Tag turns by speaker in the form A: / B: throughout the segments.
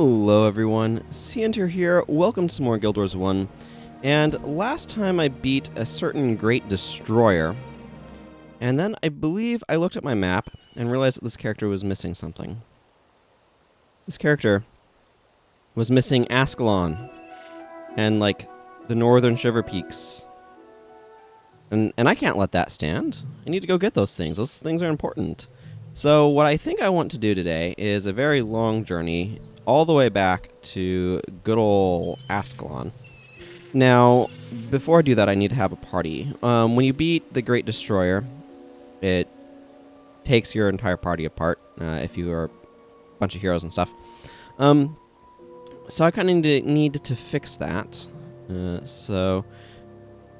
A: Hello everyone, Cienter here, welcome to some more Guild Wars 1, and last time I beat a certain Great Destroyer, and then I believe I looked at my map and realized that this character was missing something. This character was missing Ascalon, and like the northern Shiver Peaks, and I can't let that stand. I need to go get those things are important. So what I think I want to do today is a very long journey all the way back to good old Ascalon. Now, before I do that, I need to have a party. When you beat the Great Destroyer, it takes your entire party apart, if you are a bunch of heroes and stuff. So I kind of need to fix that. So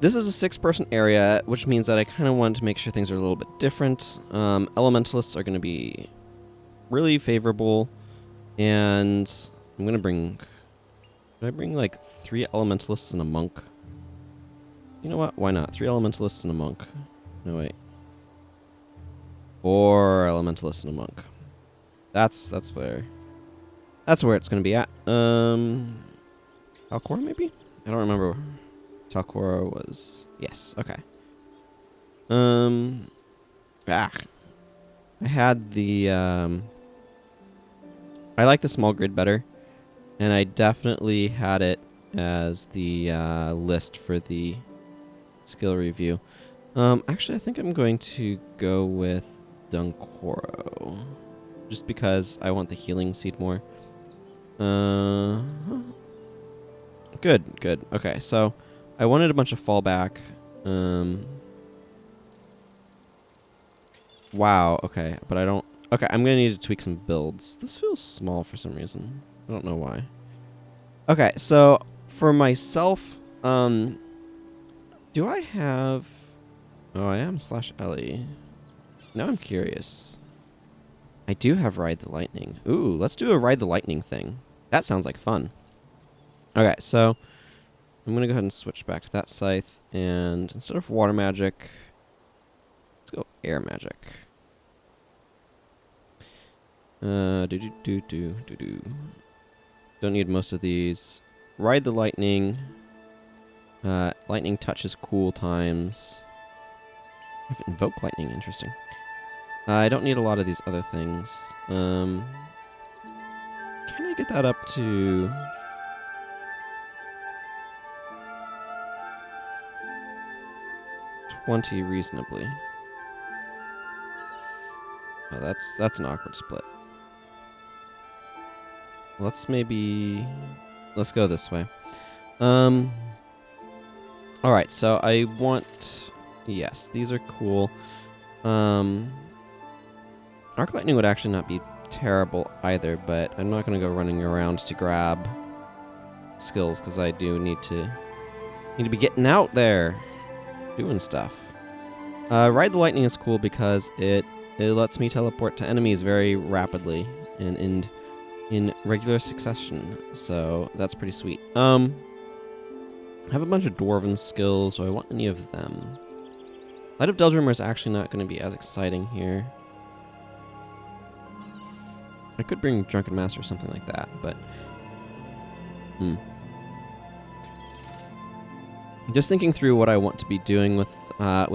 A: this is a 6-person area, which means that I kind of wanted to make sure things are a little bit different. Elementalists are going to be really favorable. And I'm going to bring... Did I bring, like, 3 elementalists and a monk? You know what? Why not? 3 elementalists and a monk. No, wait. 4 elementalists and a monk. That's where it's going to be at. Talcora, maybe? I don't remember. Talcora was... Yes, okay. I had the... I like the small grid better, and I definitely had it as the list for the skill review. Actually, I think I'm going to go with Dunkoro, just because I want the healing seed more. Good. Okay, so I wanted a bunch of fallback. Wow, okay, but I don't... Okay, I'm going to need to tweak some builds. This feels small for some reason. I don't know why. Okay, so for myself, do I have... Oh, I am /Ellie. Now I'm curious. I do have Ride the Lightning. Ooh, let's do a Ride the Lightning thing. That sounds like fun. Okay, so I'm going to go ahead and switch back to that scythe. And instead of water magic, let's go air magic. Don't need most of these. Ride the lightning. Lightning touches cool times. I have invoke lightning, interesting. I don't need a lot of these other things. Can I get that up to... $20 reasonably? Oh, that's an awkward split. Let's go this way. Alright, so I want... Yes, these are cool. Arc Lightning would actually not be terrible either, but I'm not going to go running around to grab skills, because I do need to be getting out there, doing stuff. Ride the Lightning is cool because it lets me teleport to enemies very rapidly and in regular succession, so that's pretty sweet. I have a bunch of Dwarven skills. Do I want any of them? Light of Deldrimor is actually not going to be as exciting here. I could bring Drunken Master or something like that, but... Just thinking through what I want to be doing with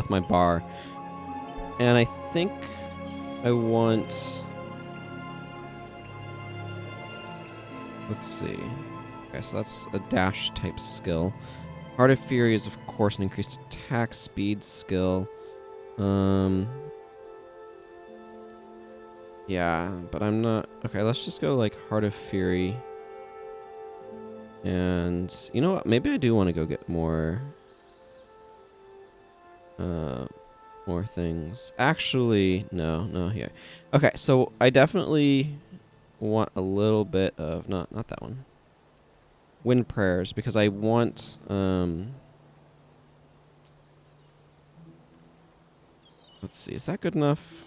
A: my bar. And I think I want... Let's see. Okay, so that's a dash type skill. Heart of Fury is, of course, an increased attack speed skill. Yeah, but I'm not... Okay, let's just go, like, Heart of Fury. And, you know what? Maybe I do want to go get more things. Actually, no, here. Okay, so I definitely want a little bit of... Not that one. Wind Prayers, because I want... Let's see, is that good enough?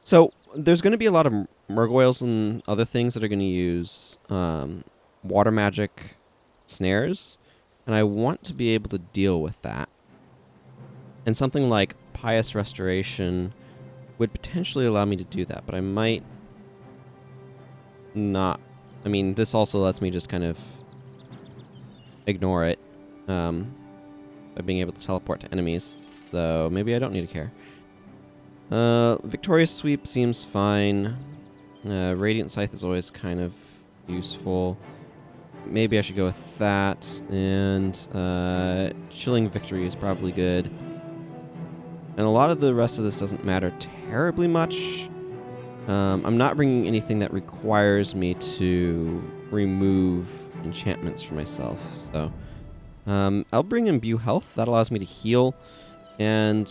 A: So, there's going to be a lot of Murgoyles and other things that are going to use water magic snares, and I want to be able to deal with that. And something like Pious Restoration would potentially allow me to do that, but I might not... I mean, this also lets me just kind of ignore it by being able to teleport to enemies. So maybe I don't need to care. Victorious Sweep seems fine. Radiant Scythe is always kind of useful. Maybe I should go with that. And Chilling Victory is probably good. And a lot of the rest of this doesn't matter terribly much. I'm not bringing anything that requires me to remove enchantments for myself. So I'll bring Imbue Health. That allows me to heal. And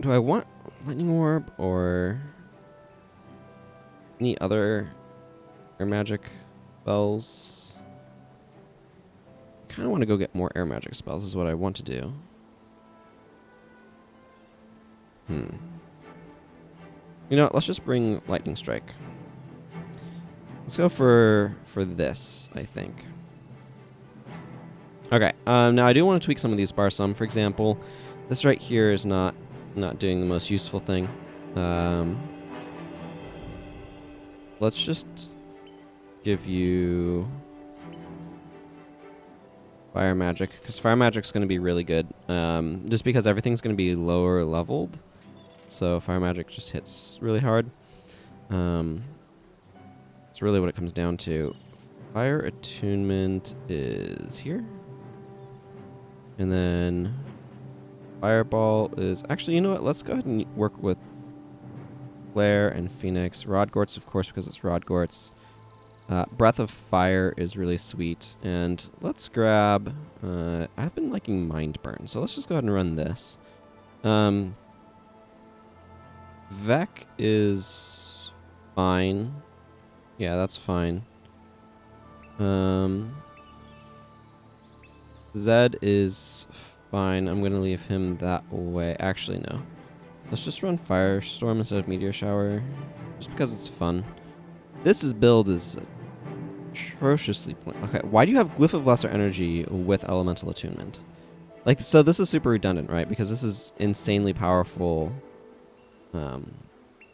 A: do I want Lightning Orb or any other air magic spells? I kind of want to go get more air magic spells is what I want to do. You know what? Let's just bring Lightning Strike. Let's go for this, I think. Okay. Now I do want to tweak some of these bars some. For example, this right here is not doing the most useful thing. Let's just give you Fire Magic, because Fire Magic's going to be really good. Just because everything's going to be lower leveled. So Fire Magic just hits really hard. It's really what it comes down to. Fire Attunement is here. And then Fireball is... Actually, you know what? Let's go ahead and work with Flare and Phoenix. Rodgorts, of course, because it's Rodgorts. Breath of Fire is really sweet. And let's grab... I've been liking Mind Burn, so let's just go ahead and run this. Vec is fine. Yeah, that's fine. Zed is fine. I'm going to leave him that way. Actually, no. Let's just run Firestorm instead of Meteor Shower. Just because it's fun. This build is atrociously point. Okay, why do you have Glyph of Lesser Energy with Elemental Attunement? Like, so this is super redundant, right? Because this is insanely powerful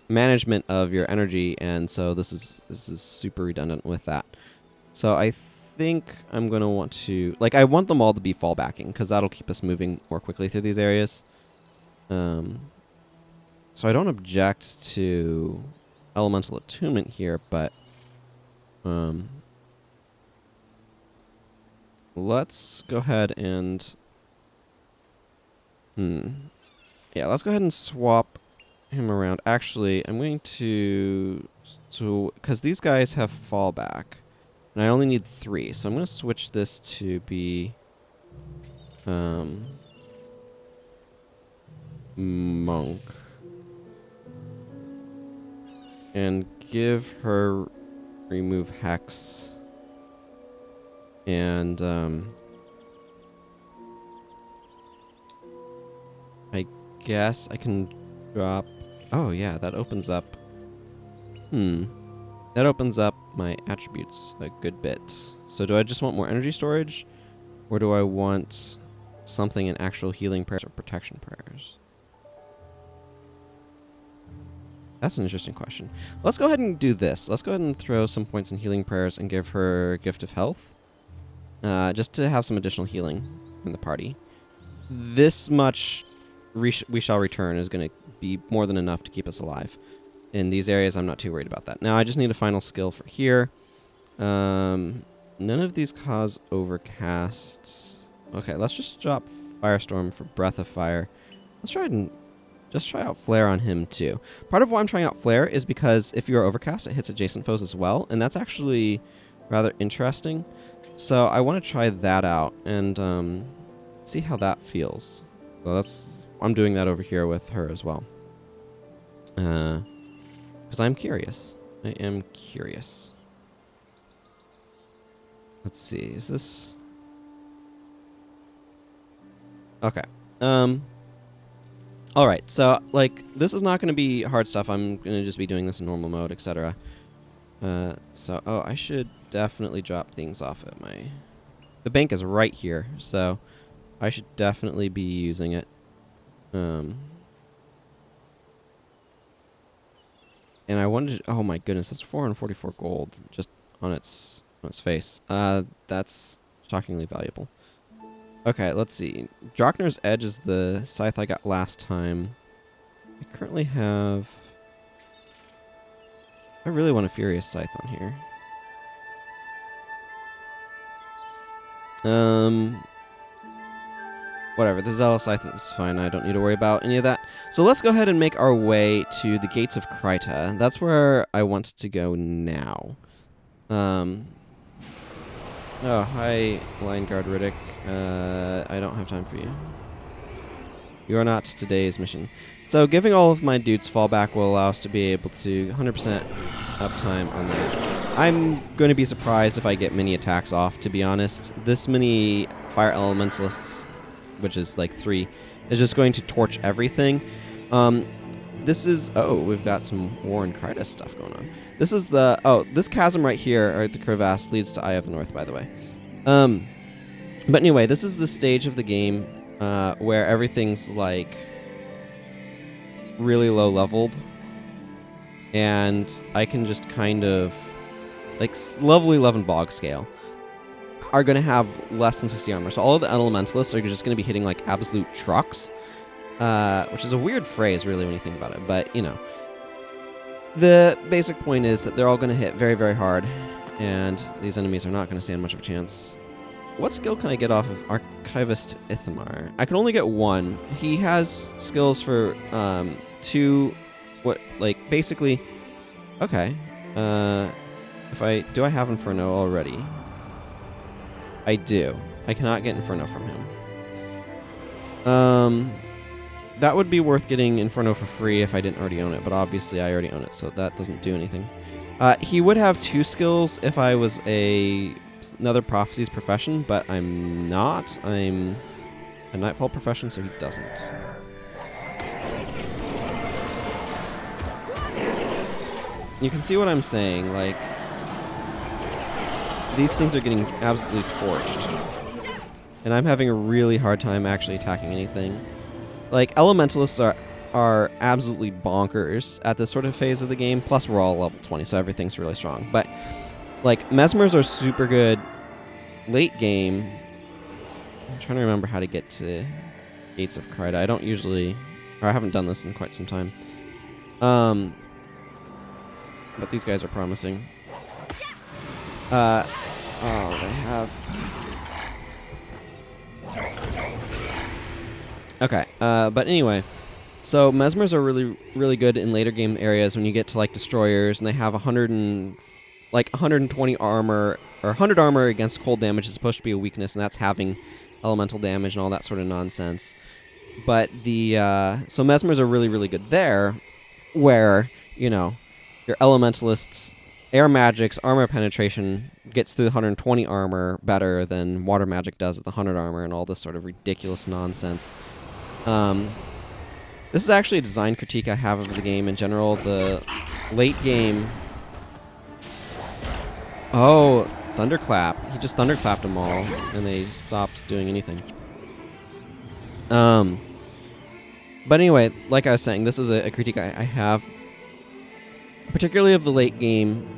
A: management of your energy, and so this is super redundant with that. So I think I'm going to want to... Like, I want them all to be fallbacking, because that'll keep us moving more quickly through these areas. So I don't object to Elemental Attunement here, but... let's go ahead and... Yeah, let's go ahead and swap him around. Actually, I'm going to... Because these guys have fallback. And I only need 3, so I'm going to switch this to be... Monk. And give her remove Hex. And, I guess I can drop... Oh, yeah, that opens up... That opens up my attributes a good bit. So do I just want more energy storage? Or do I want something in actual healing prayers or protection prayers? That's an interesting question. Let's go ahead and do this. Let's go ahead and throw some points in healing prayers and give her Gift of Health. Just to have some additional healing in the party. This much we shall return is going to be more than enough to keep us alive. In these areas, I'm not too worried about that. Now, I just need a final skill for here. None of these cause overcasts. Okay, let's just drop Firestorm for Breath of Fire. Let's try and just try out Flare on him, too. Part of why I'm trying out Flare is because if you are overcast, it hits adjacent foes as well, and that's actually rather interesting. So I want to try that out and see how that feels. So I'm doing that over here with her as well. Because I'm curious. I am curious. Let's see. Is this... Okay. Alright, so, like, this is not going to be hard stuff. I'm going to just be doing this in normal mode, etc. Oh, I should definitely drop things off at my... The bank is right here, so I should definitely be using it. And I wanted to, oh my goodness, that's 444 gold just on its face. That's shockingly valuable. Okay, let's see. Draknar's Edge is the scythe I got last time. I currently have... I really want a Furious Scythe on here. Whatever, the Zealous Scythe is fine. I don't need to worry about any of that. So let's go ahead and make our way to the Gates of Kryta. That's where I want to go now. Oh, hi, Line Guard Riddick. I don't have time for you. You are not today's mission. So giving all of my dudes fallback will allow us to be able to 100% uptime on that. I'm going to be surprised if I get many attacks off, to be honest. This many Fire Elementalists, which is like 3, is just going to torch everything. This is... Oh, we've got some War and Kryta stuff going on. This is the... Oh, this chasm right here, or the crevasse, leads to Eye of the North, by the way. But anyway, this is the stage of the game where everything's, like, really low-leveled. And I can just kind of... Like, level 11 Bog Scale are going to have less than 60 armor. So all of the Elementalists are just going to be hitting, like, absolute trucks. Which is a weird phrase, really, when you think about it. But, you know. The basic point is that they're all going to hit very, very hard. And these enemies are not going to stand much of a chance. What skill can I get off of Archivist Ithamar? I can only get 1. He has skills for 2... What, like, basically... Okay. If I... Do I have Inferno already? I do. I cannot get Inferno from him. That would be worth getting Inferno for free if I didn't already own it, but obviously I already own it, so that doesn't do anything. He would have 2 skills if I was another Prophecies profession, but I'm not. I'm a Nightfall profession, so he doesn't. You can see what I'm saying, like... These things are getting absolutely torched. And I'm having a really hard time actually attacking anything. Like, Elementalists are absolutely bonkers at this sort of phase of the game. Plus, we're all level 20, so everything's really strong. But, like, Mesmers are super good late game. I'm trying to remember how to get to Gates of Kryta. I don't usually... Or I haven't done this in quite some time. But these guys are promising. Oh, they have... Okay, but anyway, so Mesmers are really, really good in later game areas when you get to, like, Destroyers, and they have 120 armor, or 100 armor against cold damage is supposed to be a weakness, and that's having elemental damage and all that sort of nonsense. But the, so Mesmers are really, really good there, where, you know, your Elementalists... Air Magic's armor penetration gets through the 120 armor better than Water Magic does at the 100 armor and all this sort of ridiculous nonsense. This is actually a design critique I have of the game in general. The late game... Oh, Thunderclap. He just Thunderclapped them all, and they stopped doing anything. But anyway, like I was saying, this is a critique I have, particularly of the late game,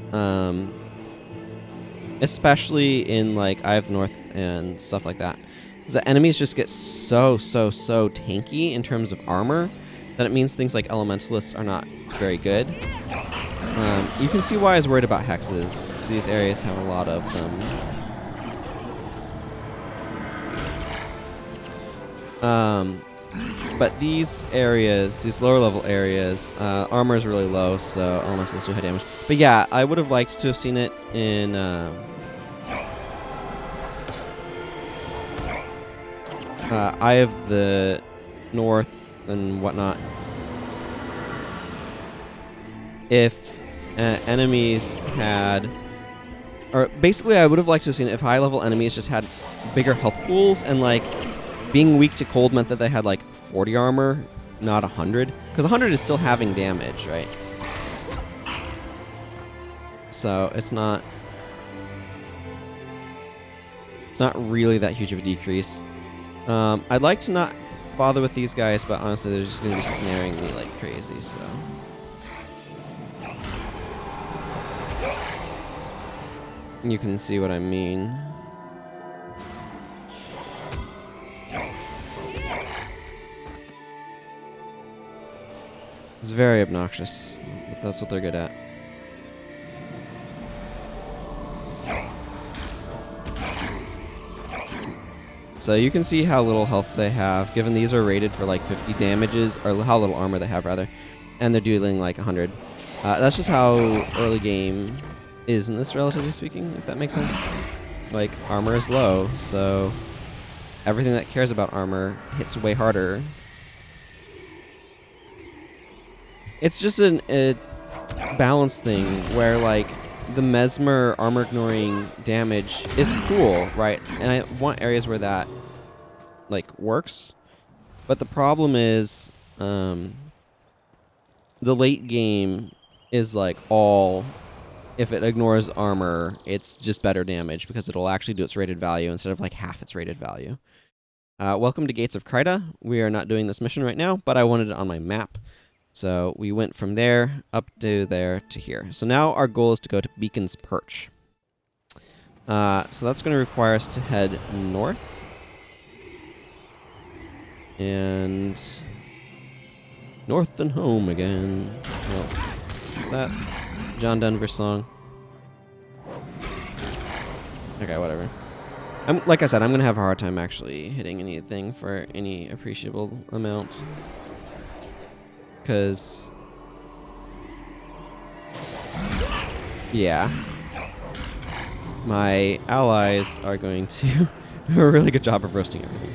A: especially in, like, Eye of the North and stuff like that, is that enemies just get so tanky in terms of armor that it means things like Elementalists are not very good. You can see why I was worried about hexes. These areas have a lot of them. But these areas, these lower level areas, armor is really low, so Elementalists do hit damage. But yeah, I would have liked to have seen it in Eye of the North and whatnot. If enemies had... Or basically, I would have liked to have seen it if high-level enemies just had bigger health pools, and, like, being weak to cold meant that they had, like, 40 armor, not 100. Because 100 is still having damage, right? So, it's not really that huge of a decrease. I'd like to not bother with these guys, but honestly, they're just going to be snaring me like crazy, so... you can see what I mean. It's very obnoxious, but that's what they're good at. So you can see how little health they have, given these are rated for like 50 damages, or how little armor they have rather, and they're dealing like 100. That's just how early game is in this, relatively speaking, if that makes sense. Like, armor is low, so everything that cares about armor hits way harder. It's just a balance thing where, like, the Mesmer armor ignoring damage is cool, right? And I want areas where that, like, works. But the problem is, the late game is, like, all... If it ignores armor, it's just better damage because it'll actually do its rated value instead of, like, half its rated value. Welcome to Gates of Kryta. We are not doing this mission right now, but I wanted it on my map. So we went from there up to there to here. So now our goal is to go to Beacon's Perch. So that's going to require us to head north. And north and home again. Well, is that John Denver's song? Okay, whatever. Like I said, I'm going to have a hard time actually hitting anything for any appreciable amount. Because, yeah, my allies are going to do a really good job of roasting everything.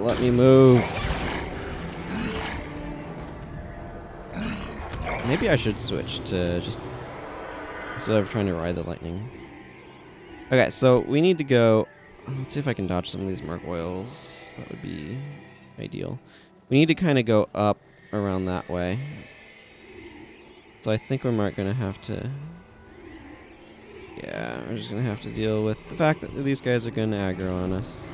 A: Let me move. Maybe I should switch to just... instead of trying to ride the lightning. Okay, so we need to go... let's see if I can dodge some of these gargoyles. That would be ideal. We need to kind of go up around that way. So I think we're going to have to... yeah, we're just going to have to deal with the fact that these guys are going to aggro on us.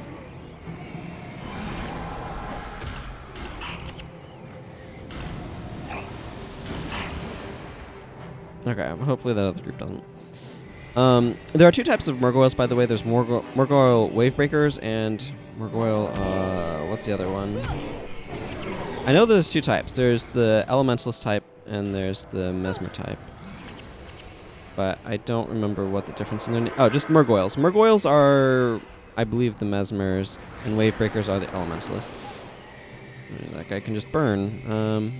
A: Okay, but hopefully that other group doesn't. There are two types of Murgoyles, by the way. There's Murgoyle Wavebreakers and Murgoyle, what's the other one? I know there's two types. There's the Elementalist type and there's the Mesmer type. But I don't remember what the difference in their oh, just Murgoyles. Murgoyles are, I believe, the Mesmers, and Wavebreakers are the Elementalists. I mean, that guy can just burn.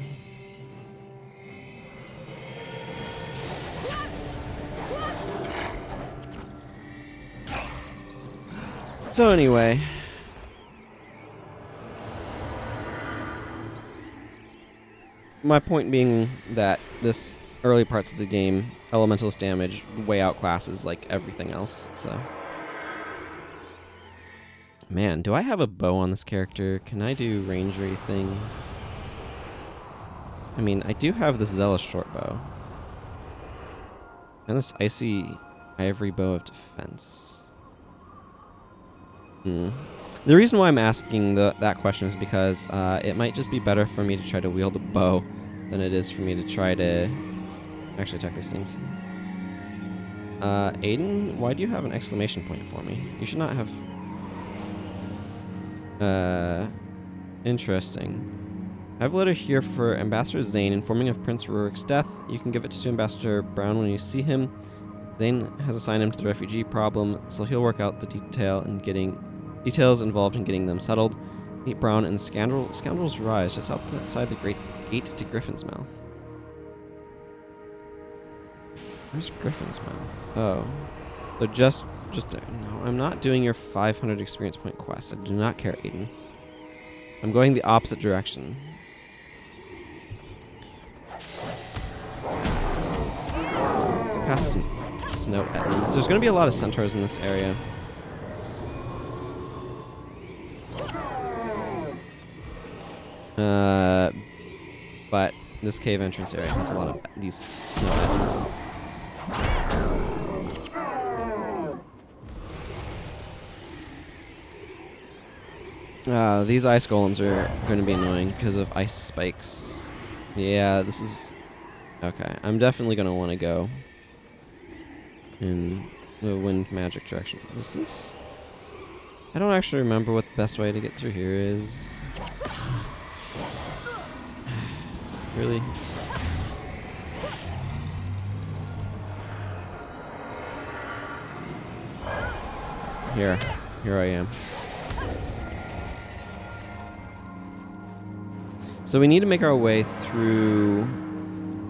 A: So anyway, my point being that this early parts of the game, Elementalist damage way outclasses like everything else. So, man, do I have a bow on this character? Can I do rangery things? I mean, I do have this Zealous short bow and this icy ivory bow of defense. The reason why I'm asking that question is because it might just be better for me to try to wield a bow than it is for me to try to actually attack these things. Aiden, why do you have an exclamation point for me? You should not have... interesting. I have a letter here for Ambassador Zane informing of Prince Rurik's death. You can give it to Ambassador Brown when you see him. Zane has assigned him to the refugee problem, so he'll work out the details involved in getting them settled. Meet Brown and Scoundrels Rise just outside the Great Gate to Griffin's Mouth. Where's Griffin's Mouth? Oh. So just no, I'm not doing your 500 experience point quest. I do not care, Aiden. I'm going the opposite direction. Past some snow edmonds. There's going to be a lot of centaurs in this area. But this cave entrance area has a lot of these snow edmonds. These ice golems are going to be annoying because of ice spikes. Yeah, this is... Okay, I'm definitely going to want to go in the wind magic direction. This is... I don't actually remember what the best way to get through here is. Really? Here I am. So we need to make our way through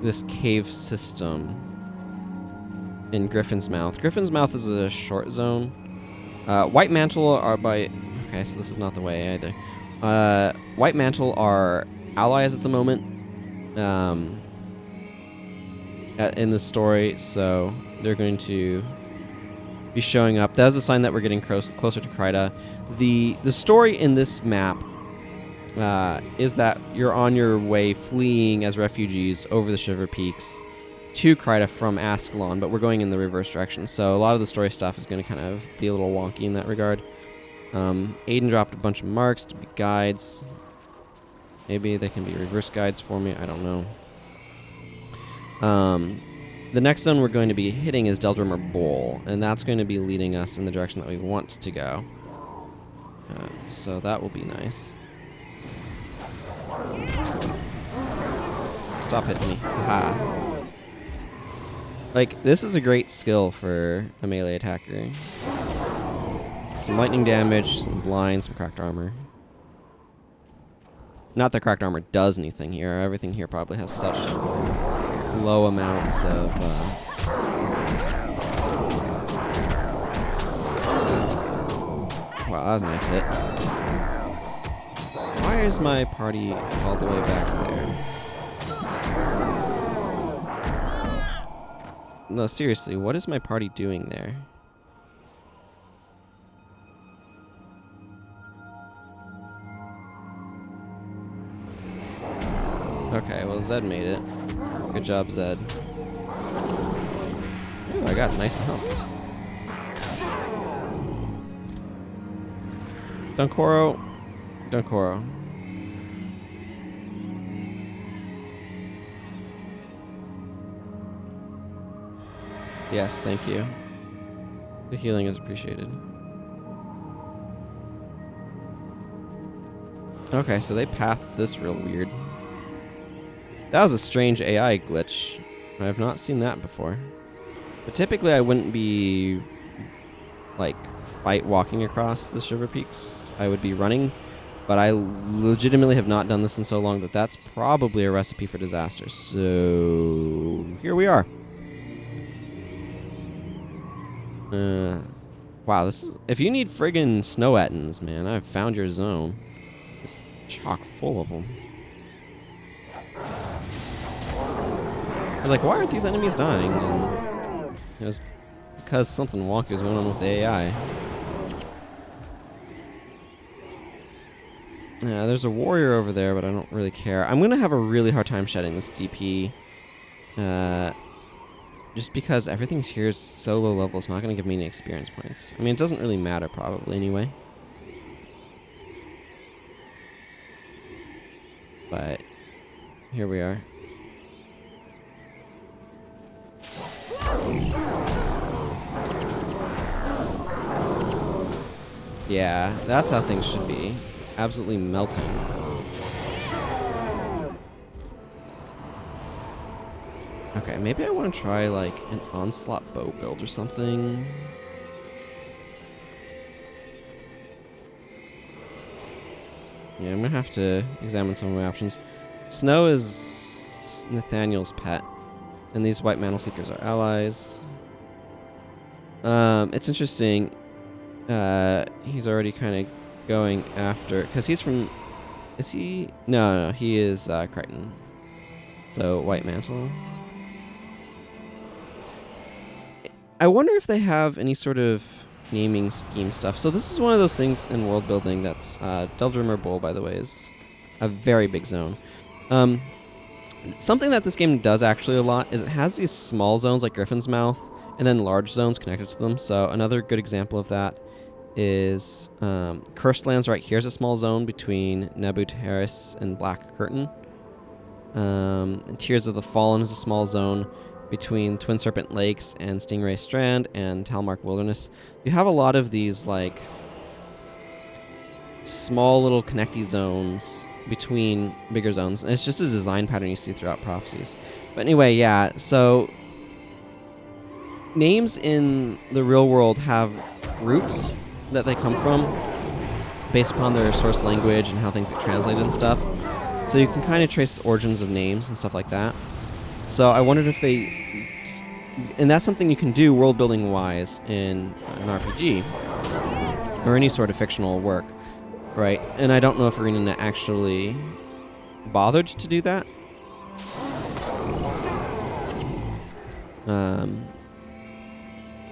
A: this cave system in Griffin's Mouth. Griffin's Mouth is a short zone. White Mantle are by... Okay, so this is not the way either. White Mantle are allies at the moment in the story, so they're going to be showing up. That is a sign that we're getting closer to Kryta. The story in this map is that you're on your way fleeing as refugees over the Shiver Peaks to Kryta from Ascalon, but we're going in the reverse direction. So a lot of the story stuff is going to kind of be a little wonky in that regard. Aiden dropped a bunch of marks to be guides. Maybe they can be reverse guides for me. I don't know. The next zone we're going to be hitting is Deldrimor Bowl, and that's going to be leading us in the direction that we want to go. So that will be nice. Stop hitting me. Ha. Like, this is a great skill for a melee attacker. Some lightning damage, some blind, some cracked armor. Not that cracked armor does anything here. Everything here probably has such low amounts of... Wow, that was a nice hit. Why is my party all the way back there? No, seriously, what is my party doing there? Okay, well, Zed made it. Good job, Zed. Ooh, I got nice health. Dunkoro. Dunkoro. Yes, thank you. The healing is appreciated. Okay, so they pathed this real weird. That was a strange AI glitch. I have not seen that before. But typically I wouldn't be, like, walking across the Shiver Peaks. I would be running. But I legitimately have not done this in so long that that's probably a recipe for disaster. So here we are. Wow, this is... If you need friggin' snow ettins, man, I've found your zone. It's chock full of them. Like, why aren't these enemies dying? And it was because something wonky was going on with the AI. Yeah, there's a warrior over there, but I don't really care. I'm going to have a really hard time shedding this DP. Just because everything here is so low level, it's not going to give me any experience points. I mean, it doesn't really matter probably anyway. But here we are. Yeah, that's how things should be. Absolutely melting. Okay, maybe I want to try like an onslaught bow build or something. Yeah, I'm gonna have to examine some of my options. Snow is Nathaniel's pet, and these white mantle seekers are allies. It's interesting. He's already kind of going after, because he's from... Is he? No, he is Kryta. So, white mantle. I wonder if they have any sort of naming scheme stuff. So this is one of those things in world building that's... Deldrimor Bowl, by the way, is a very big zone. Something that this game does actually a lot is it has these small zones like Griffin's Mouth, and then large zones connected to them. So another good example of that is Cursed Lands right here is a small zone between Nebu Terrace and Black Curtain. And Tears of the Fallen is a small zone between Twin Serpent Lakes and Stingray Strand and Talmark Wilderness. You have a lot of these, like, small little connecty zones between bigger zones. And it's just a design pattern you see throughout Prophecies. But anyway, yeah, so names in the real world have roots that they come from based upon their source language and how things get translated and stuff. So you can kind of trace the origins of names and stuff like that. So I wondered if they... And that's something you can do world-building wise in an RPG or any sort of fictional work, right? And I don't know if ArenaNet actually bothered to do that.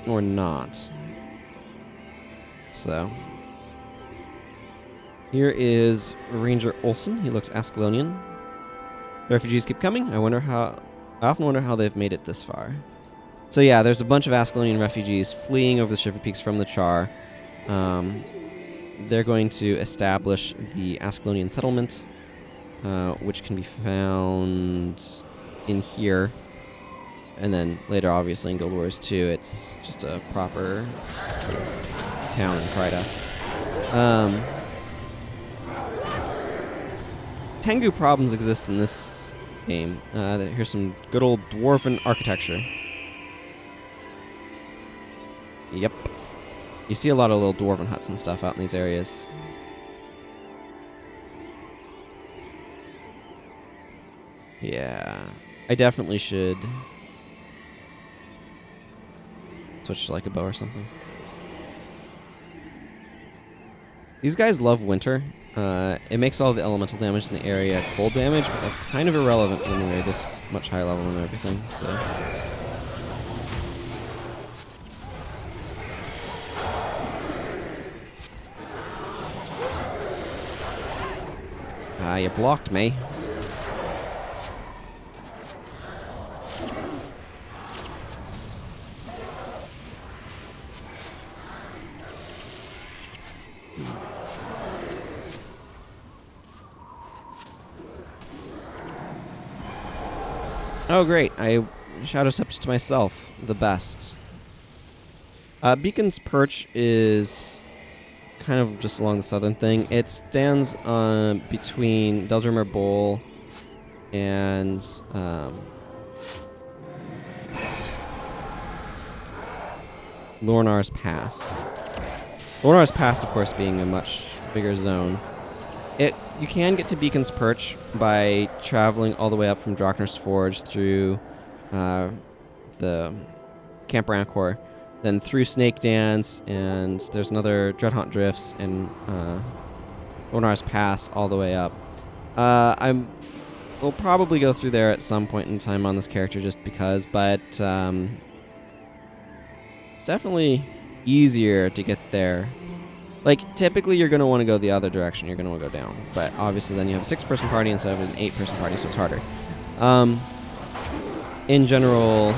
A: Or not. So... Here is Ranger Olsen. He looks Ascalonian. The refugees keep coming. I often wonder how they've made it this far. So yeah, there's a bunch of Ascalonian refugees fleeing over the Shiver Peaks from the Char. They're going to establish the Ascalonian settlement, which can be found in here. And then later, obviously, in Guild Wars 2, it's just a proper town in Kryta. Tengu problems exist in this game. Here's some good old dwarven architecture. Yep. You see a lot of little dwarven huts and stuff out in these areas. Yeah. I definitely should switch to like a bow or something. These guys love winter. It makes all the elemental damage in the area cold damage, but that's kind of irrelevant when they're this much higher level and everything, so... You blocked me. Oh, great. I Shadow Steps to myself. The best. Beacon's Perch is kind of just along the southern thing. It stands between Deldrimor Bowl and Lornar's Pass. Lornar's Pass, of course, being a much bigger zone. You can get to Beacon's Perch by traveling all the way up from Drockner's Forge through the Camp Rancor, then through Snake Dance, and there's another Dreadhaunt Drifts and Lornar's Pass all the way up. We'll probably go through there at some point in time on this character just because, but it's definitely easier to get there. Like, typically you're going to want to go the other direction. You're going to want to go down. But obviously then you have a 6-person party instead of an 8-person party, so it's harder. In general,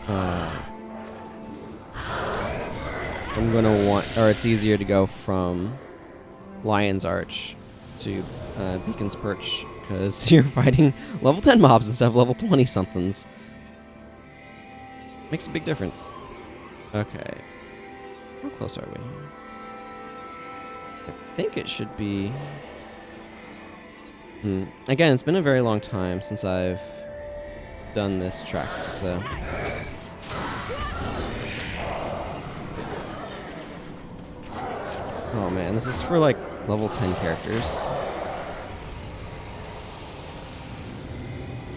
A: I'm going to want... Or it's easier to go from Lion's Arch to Beacon's Perch, because you're fighting level 10 mobs instead of level 20-somethings. Makes a big difference. Okay. How close are we? I think it should be... Again, it's been a very long time since I've done this trek, so... Oh man, this is for like level 10 characters.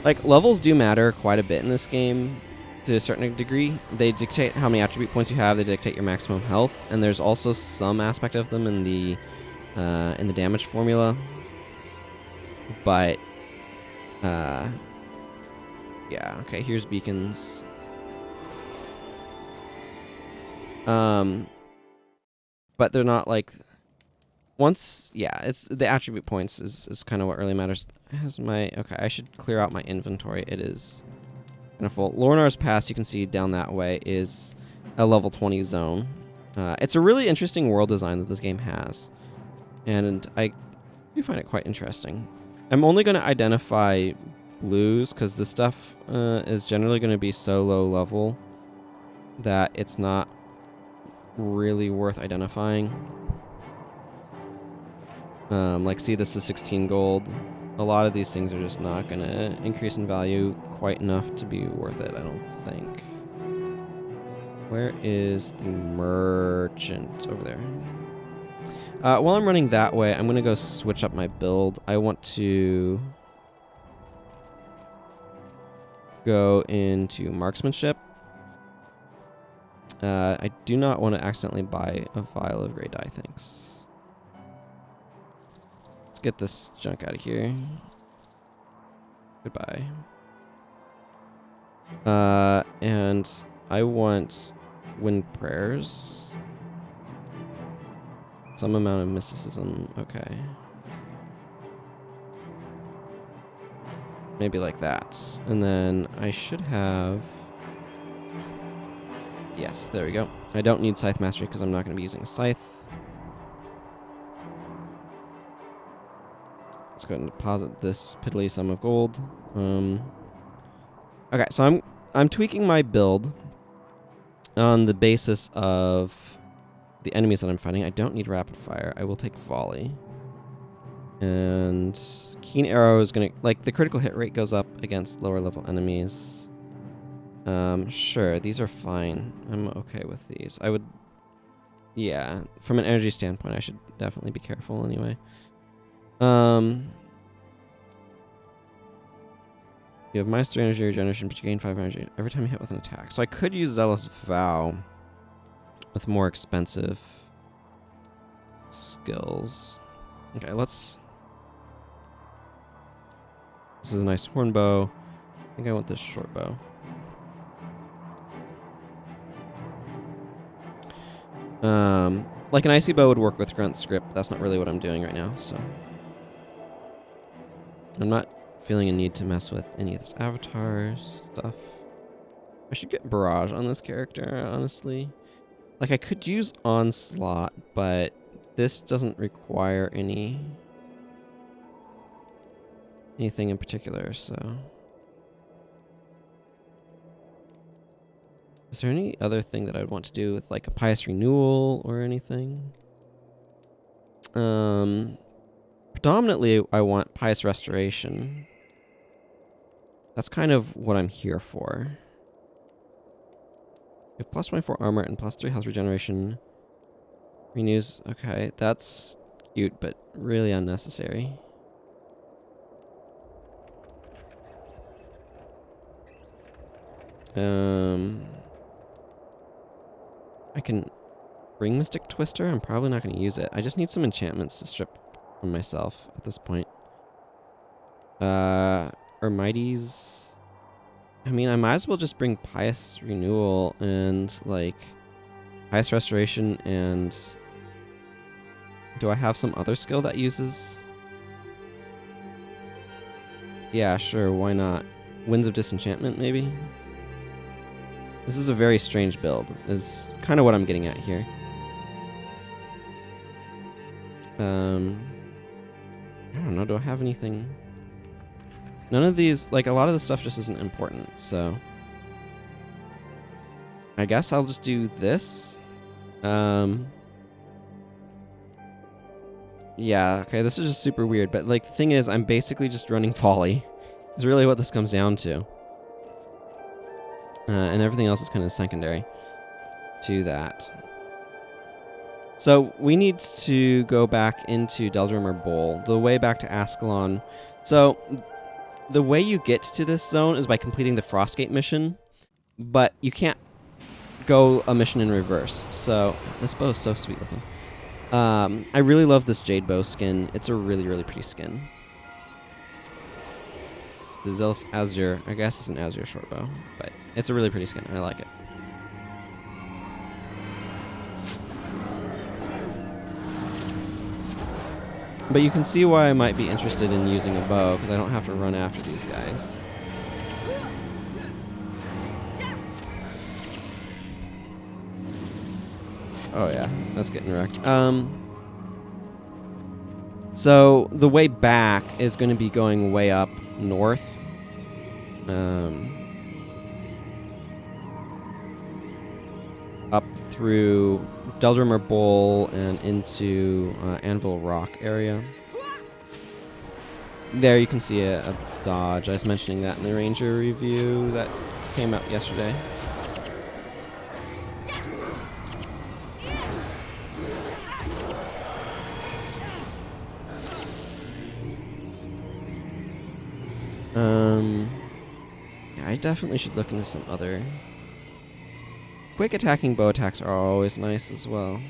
A: Like, levels do matter quite a bit in this game. To a certain degree, they dictate how many attribute points you have. They dictate your maximum health, and there's also some aspect of them in the damage formula. But yeah, okay. Here's beacons. But they're not like once. Yeah, it's the attribute points is kind of what really matters. Okay, I should clear out my inventory. It is. Full. Lornar's Pass, you can see down that way, is a level 20 zone. It's a really interesting world design that this game has, and I do find it quite interesting. I'm only going to identify blues because this stuff is generally going to be so low level that it's not really worth identifying. Like, see, this is 16 gold. A lot of these things are just not going to increase in value quite enough to be worth it, I don't think. Where is the merchant? Over there. While I'm running that way, I'm going to go switch up my build. I want to go into marksmanship. I do not want to accidentally buy a vial of gray dye, thanks. Let's get this junk out of here. Goodbye. And I want wind prayers. Some amount of mysticism, okay. Maybe like that. And then I should have... Yes, there we go. I don't need Scythe Mastery because I'm not going to be using a Scythe. Let's go ahead and deposit this piddly sum of gold. Okay, so I'm tweaking my build on the basis of the enemies that I'm fighting. I don't need rapid fire. I will take volley. And keen arrow is going to... Like, the critical hit rate goes up against lower level enemies. Sure, these are fine. I'm okay with these. I would... Yeah, from an energy standpoint, I should definitely be careful anyway. You have minus 3 energy regeneration, but you gain 5 energy every time you hit with an attack. So I could use Zealous Vow with more expensive skills. Okay, let's... This is a nice horn bow. I think I want this short bow. Like an icy bow would work with grunt script. That's not really what I'm doing right now, so... I'm not feeling a need to mess with any of this avatar stuff. I should get barrage on this character, honestly. Like, I could use onslaught, but this doesn't require anything in particular, so... Is there any other thing that I'd want to do with, like, a pious renewal or anything? Predominantly, I want pious restoration. That's kind of what I'm here for. You have plus 24 armor and plus 3 health regeneration. Renews. Okay, that's cute, but really unnecessary. I can bring Mystic Twister. I'm probably not going to use it. I just need some enchantments to strip from myself at this point. Mighties. I mean, I might as well just bring Pious Renewal and, like, Pious Restoration and... Do I have some other skill that uses... Yeah, sure, why not? Winds of Disenchantment, maybe? This is a very strange build, is kind of what I'm getting at here. I don't know, do I have anything... None of these, like, a lot of the stuff just isn't important, so... I guess I'll just do this. Yeah, okay, this is just super weird, but, like, the thing is, I'm basically just running volley. Is really what this comes down to. And everything else is kind of secondary to that. So, we need to go back into Deldrimor Bowl, the way back to Ascalon. So... The way you get to this zone is by completing the Frostgate mission, but you can't go a mission in reverse. So, this bow is so sweet looking. I really love this Jade Bow skin. It's a really, really pretty skin. The Zealous Azure, I guess it's an Azure short bow, but it's a really pretty skin. I like it. But you can see why I might be interested in using a bow, because I don't have to run after these guys. Oh yeah, that's getting wrecked. So the way back is going to be going way up north. Up through Deldrimor Bowl and into Anvil Rock area. There you can see a dodge. I was mentioning that in the Ranger review that came out yesterday. Yeah, I definitely should look into some other... Quick attacking bow attacks are always nice as well.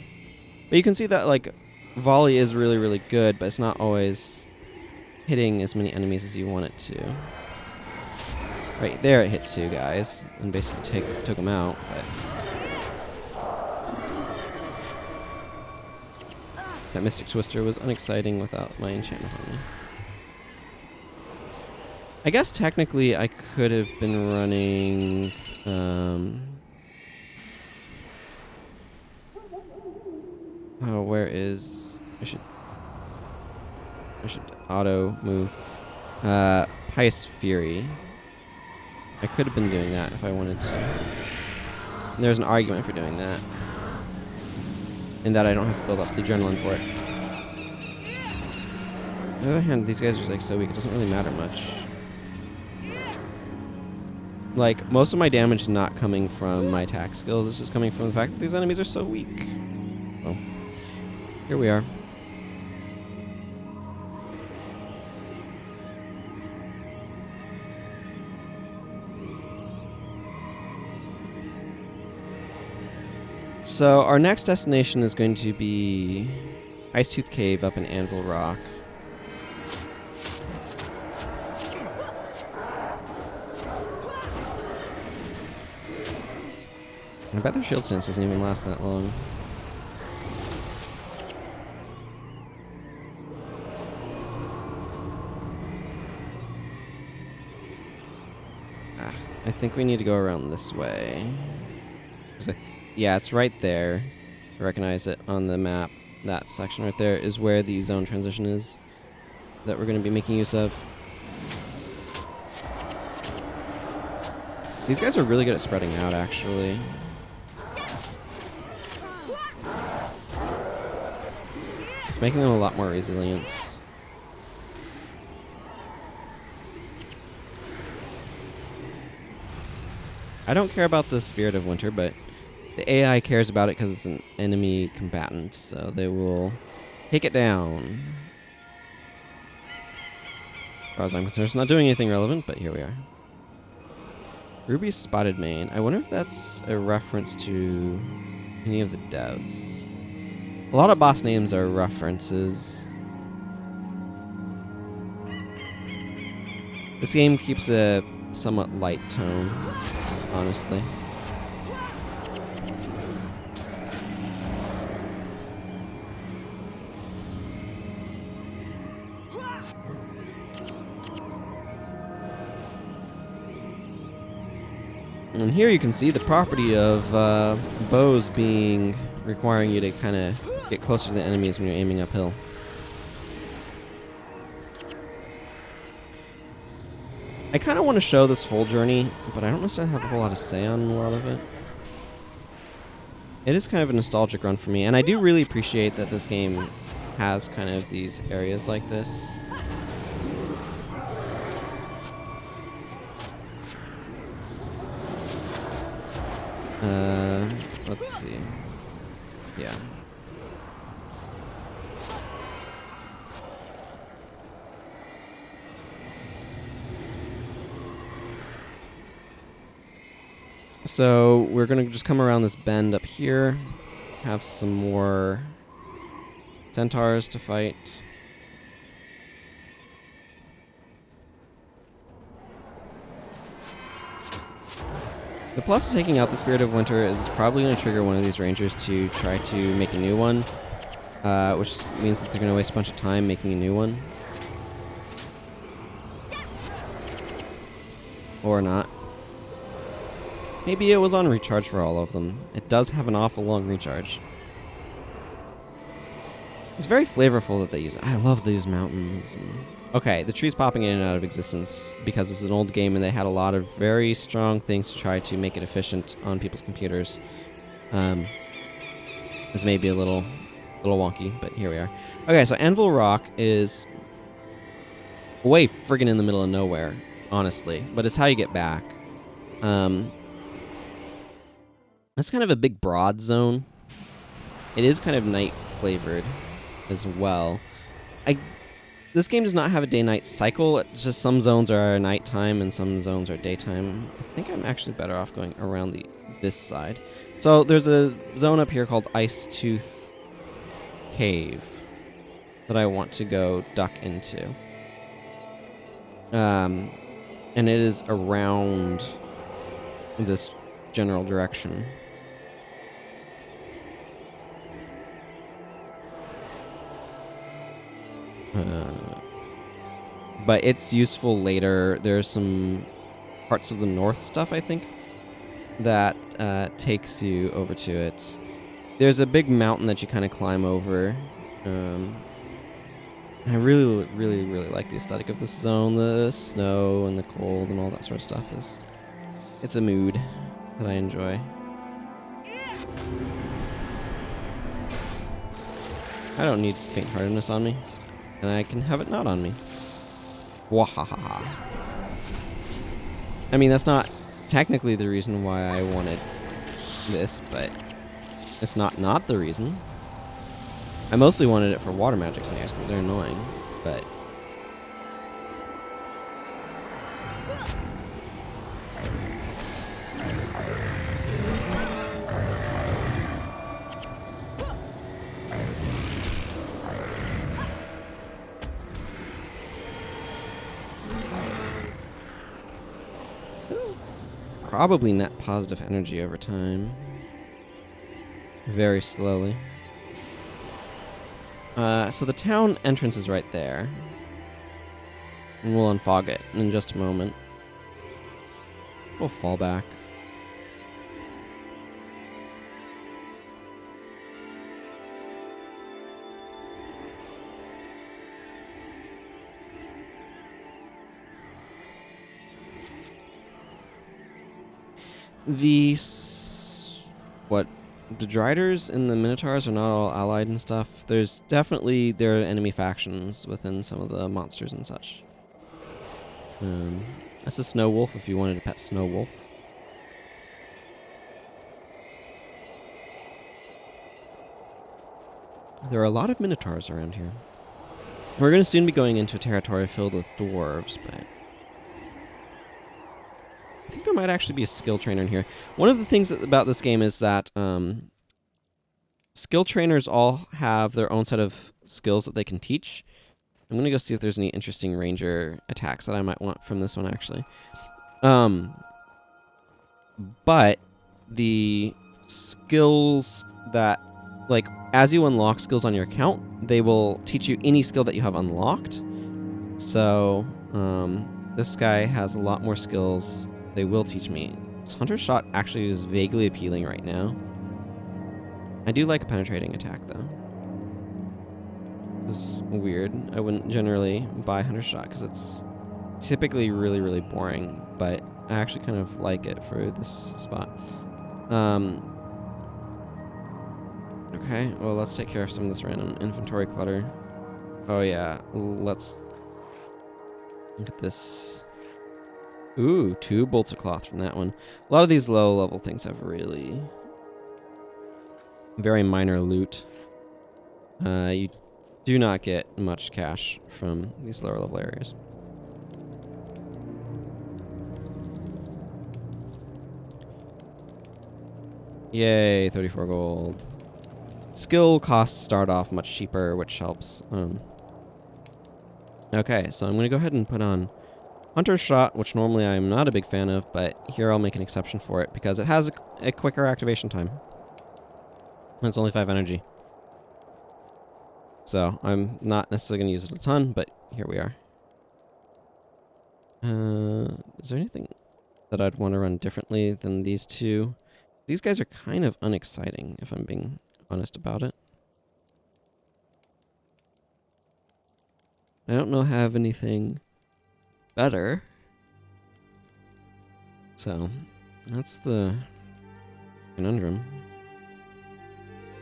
A: But you can see that, like, volley is really, really good, but it's not always hitting as many enemies as you want it to. Right there it hit 2 guys and basically took them out, but... That Mystic Twister was unexciting without my enchantment on me. I guess technically I could have been running... Oh, where is... I should auto move. Pious Fury. I could have been doing that if I wanted to. And there's an argument for doing that. In that I don't have to build up the adrenaline for it. On the other hand, these guys are like so weak, it doesn't really matter much. Like, most of my damage is not coming from my attack skills, it's just coming from the fact that these enemies are so weak. Well, here we are. So our next destination is going to be Icetooth Cave up in Anvil Rock. I bet their shield stance doesn't even last that long. I think we need to go around this way. Yeah, it's right there. I recognize it on the map. That section right there is where the zone transition is that we're going to be making use of. These guys are really good at spreading out, actually. It's making them a lot more resilient. I don't care about the Spirit of Winter, but the AI cares about it because it's an enemy combatant, so they will take it down. As far as I'm concerned, it's not doing anything relevant, but here we are. Ruby's Spotted Mane. I wonder if that's a reference to any of the devs. A lot of boss names are references. This game keeps a somewhat light tone, honestly. And here you can see the property of bows being requiring you to kind of get closer to the enemies when you're aiming uphill. I kind of want to show this whole journey, but I don't necessarily have a whole lot to say on a lot of it. It is kind of a nostalgic run for me, and I do really appreciate that this game has kind of these areas like this. Let's see. Yeah. So we're going to just come around this bend up here, have some more centaurs to fight. The plus of taking out the Spirit of Winter is it's probably going to trigger one of these rangers to try to make a new one, which means that they're going to waste a bunch of time making a new one. Or not. Maybe it was on recharge for all of them. It does have an awful long recharge. It's very flavorful that they use it. I love these mountains. Okay, the tree's popping in and out of existence because it's an old game and they had a lot of very strong things to try to make it efficient on people's computers. This may be a little wonky, but here we are. Okay, so Anvil Rock is way friggin' in the middle of nowhere, honestly, but it's how you get back. It's kind of a big broad zone. It is kind of night flavored as well. This game does not have a day-night cycle. It's just some zones are nighttime and some zones are daytime. I think I'm actually better off going around this side. So there's a zone up here called Ice Tooth Cave that I want to go duck into. And it is around this general direction. But it's useful later. There's some parts of the north stuff, I think, that takes you over to it. There's a big mountain that you kind of climb over. I really, really, really like the aesthetic of this zone. The snow and the cold and all that sort of stuff it's a mood that I enjoy. I don't need faint-heartedness on me, and I can have it not on me. Wahaha. I mean, that's not technically the reason why I wanted this, but it's not the reason. I mostly wanted it for water magic snares because they're annoying, but... This is probably net positive energy over time. Very slowly. So the town entrance is right there. And we'll unfog it in just a moment. We'll fall back. The Driders and the Minotaurs are not all allied and stuff. There's definitely there are enemy factions within some of the monsters and such. That's a snow wolf if you wanted to pet snow wolf. There are a lot of Minotaurs around here. We're going to soon be going into a territory filled with dwarves, but I think there might actually be a skill trainer in here. One of the things about this game is that skill trainers all have their own set of skills that they can teach. I'm going to go see if there's any interesting ranger attacks that I might want from this one, actually. But the skills that, like, as you unlock skills on your account, they will teach you any skill that you have unlocked. So, this guy has a lot more skills. They will teach me. This Hunter's Shot actually is vaguely appealing right now. I do like a penetrating attack, though. This is weird. I wouldn't generally buy Hunter's Shot because it's typically really, really boring, but I actually kind of like it for this spot. Okay, well, let's take care of some of this random inventory clutter. Oh, yeah. Let's look at this. Ooh, 2 bolts of cloth from that one. A lot of these low-level things have really very minor loot. You do not get much cash from these lower-level areas. Yay, 34 gold. Skill costs start off much cheaper, which helps. Okay, so I'm going to go ahead and put on Hunter's Shot, which normally I'm not a big fan of, but here I'll make an exception for it because it has a quicker activation time. And it's only 5 energy. So I'm not necessarily going to use it a ton, but here we are. Is there anything that I'd want to run differently than these two? These guys are kind of unexciting, if I'm being honest about it. I don't know have anything better. So, that's the conundrum.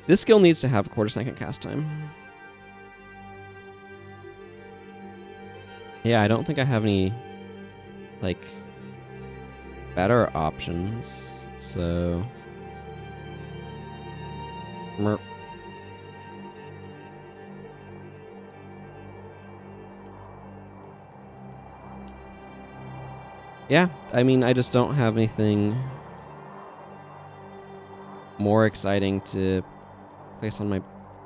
A: This skill needs to have a quarter-second cast time. Yeah, I don't think I have any, like, better options, so... Merp. Yeah, I mean, I just don't have anything more exciting to place on my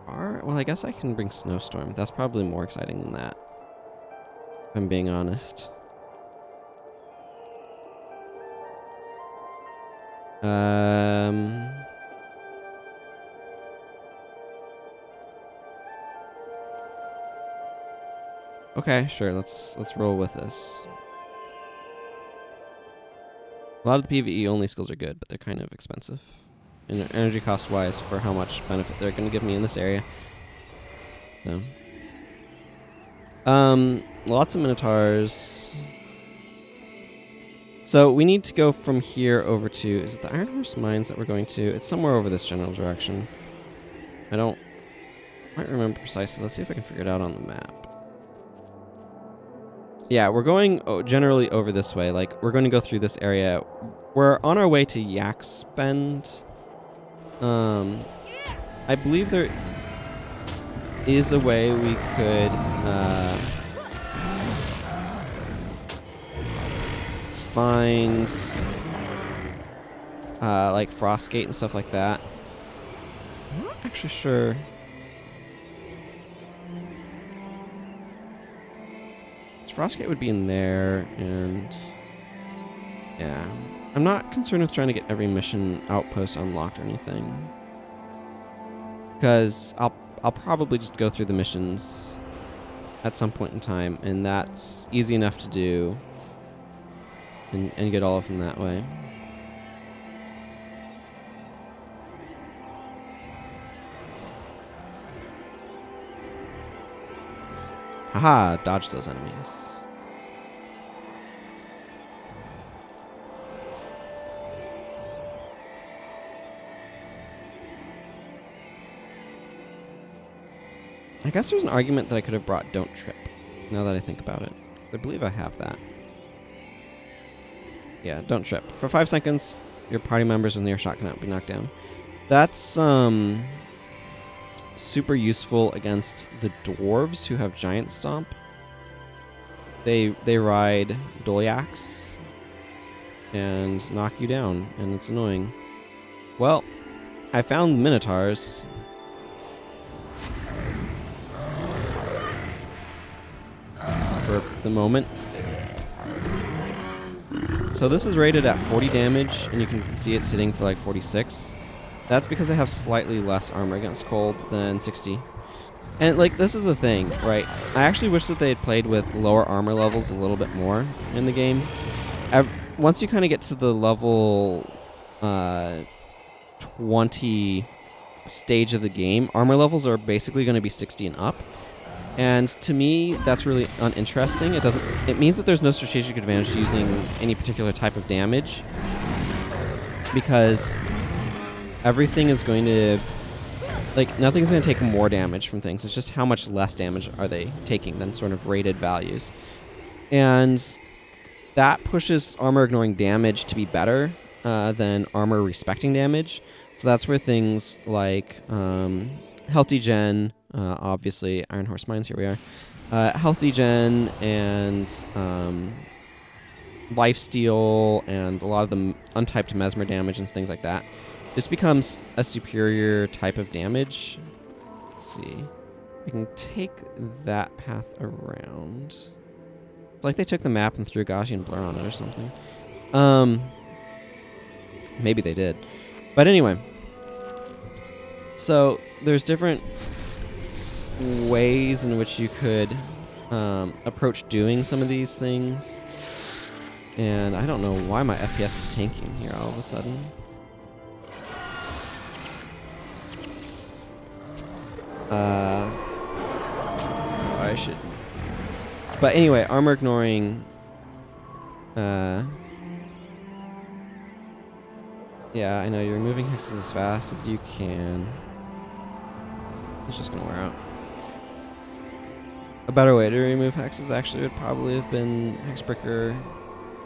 A: bar. Well, I guess I can bring Snowstorm. That's probably more exciting than that, if I'm being honest. Okay, sure. Let's roll with this. A lot of the PvE only skills are good, but they're kind of expensive, energy cost wise, for how much benefit they're going to give me in this area. So, lots of Minotaurs. So we need to go from here over to, is it the Iron Horse Mines that we're going to? It's somewhere over this general direction. I don't quite remember precisely. Let's see if I can figure it out on the map. Yeah, we're going generally over this way. Like, we're going to go through this area. We're on our way to Yak's Bend. I believe there is a way we could find like Frostgate and stuff like that. I'm not actually sure. Frostgate would be in there, and yeah, I'm not concerned with trying to get every mission outpost unlocked or anything, because I'll probably just go through the missions at some point in time, and that's easy enough to do, and get all of them that way. Haha, dodge those enemies. I guess there's an argument that I could have brought Don't Trip, now that I think about it. I believe I have that. Yeah, Don't Trip. For 5 seconds, your party members within earshot cannot be knocked down. That's, super useful against the dwarves who have Giant Stomp. They ride Dolyaks and knock you down, and it's annoying. Well, I found Minotaurs. For the moment. So this is rated at 40 damage, and you can see it's hitting for like 46. That's because I have slightly less armor against cold than 60. And, like, this is the thing, right? I actually wish that they had played with lower armor levels a little bit more in the game. Once you kind of get to the level 20 stage of the game, armor levels are basically going to be 60 and up. And to me, that's really uninteresting. It means that there's no strategic advantage to using any particular type of damage, because everything is going to, like, nothing's going to take more damage from things. It's just how much less damage are they taking than sort of rated values. And that pushes armor ignoring damage to be better than armor respecting damage. So that's where things like Health Degen, obviously Iron Horse Mines, here we are, Health Degen and Lifesteal and a lot of the untyped Mesmer damage and things like that just becomes a superior type of damage. Let's see. We can take that path around. It's like they took the map and threw Gaussian blur on it or something. Maybe they did. But anyway. So there's different ways in which you could approach doing some of these things. And I don't know why my FPS is tanking here all of a sudden. I should But anyway, armor ignoring. Yeah, I know you're removing hexes as fast as you can. It's just gonna wear out. A better way to remove hexes actually would probably have been Hexbreaker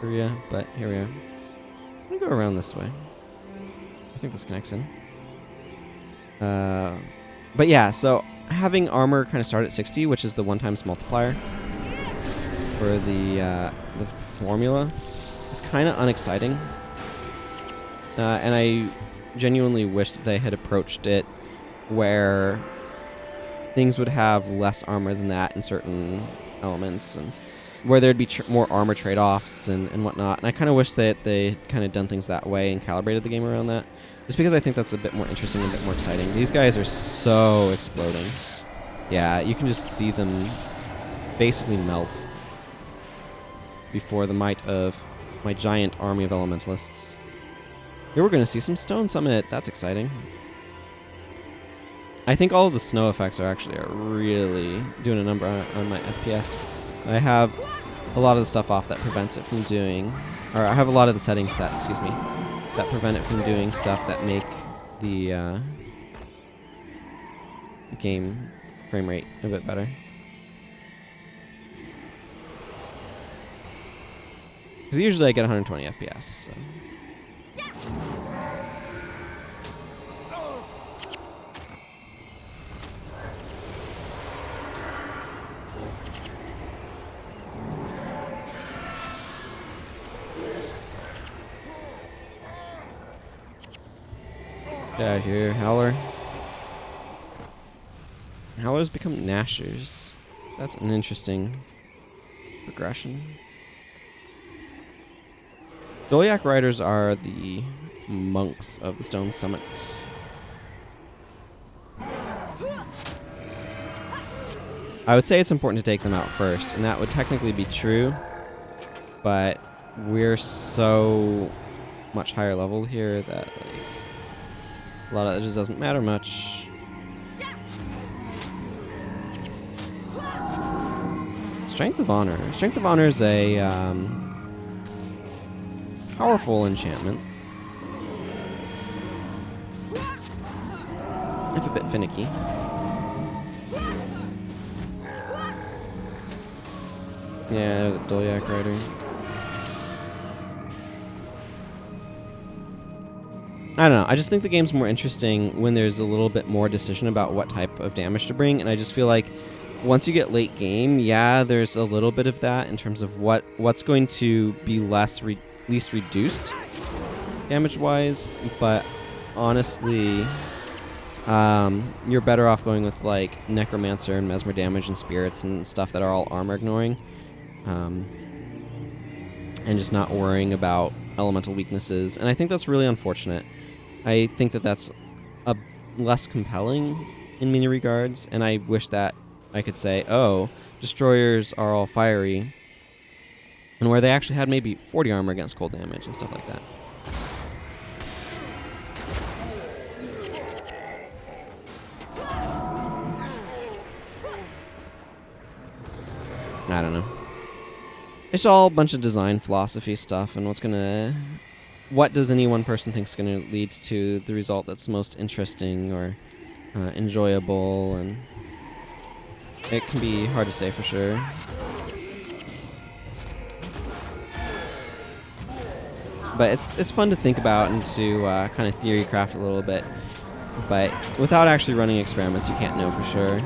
A: area, but here we are. I'm gonna go around this way. I think this connects in. But yeah, so having armor kind of start at 60, which is the 1x multiplier for the formula, is kind of unexciting. And I genuinely wish that they had approached it where things would have less armor than that in certain elements, and where there'd be more armor trade-offs and whatnot. And I kind of wish that they had kind of done things that way and calibrated the game around that, just because I think that's a bit more interesting and a bit more exciting. These guys are so exploding. Yeah, you can just see them basically melt before the might of my giant army of elementalists. Here we're going to see some Stone Summit. That's exciting. I think all of the snow effects are really doing a number on my FPS. I have a lot of the stuff off that prevents it from doing, or I have a lot of the settings set, excuse me, that prevent it from doing stuff that make the game frame rate a bit better. Because usually I get 120 FPS, so. Get out of here, Howler. Howlers become Gnashers. That's an interesting progression. Dolyak Riders are the monks of the Stone Summit. I would say it's important to take them out first, and that would technically be true, but we're so much higher level here that like a lot of that just doesn't matter much. Strength of Honor. Strength of Honor is a powerful enchantment. If a bit finicky. Yeah, Dolyak Rider. I don't know. I just think the game's more interesting when there's a little bit more decision about what type of damage to bring, and I just feel like once you get late game, yeah, there's a little bit of that in terms of what's going to be least reduced damage-wise, but honestly, you're better off going with like Necromancer and Mesmer damage and Spirits and stuff that are all armor ignoring, and just not worrying about elemental weaknesses, and I think that's really unfortunate. I think that that's less compelling in many regards, and I wish that I could say, oh, destroyers are all fiery, and where they actually had maybe 40 armor against cold damage and stuff like that. I don't know. It's all a bunch of design philosophy stuff, and what does any one person think is going to lead to the result that's most interesting or enjoyable, and it can be hard to say for sure. But it's fun to think about and to kind of theory craft a little bit. But without actually running experiments, you can't know for sure.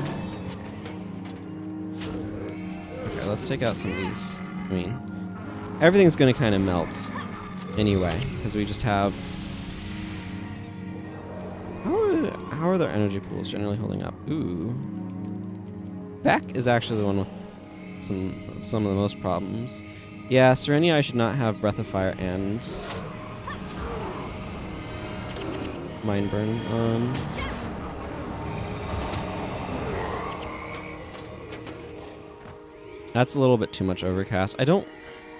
A: Okay, let's take out some of these. I mean, everything's going to kind of melt anyway, because we just have... How are their energy pools generally holding up? Ooh. Beck is actually the one with some of the most problems. Yeah, Serenia, I should not have Breath of Fire and Mind Burn on. That's a little bit too much overcast.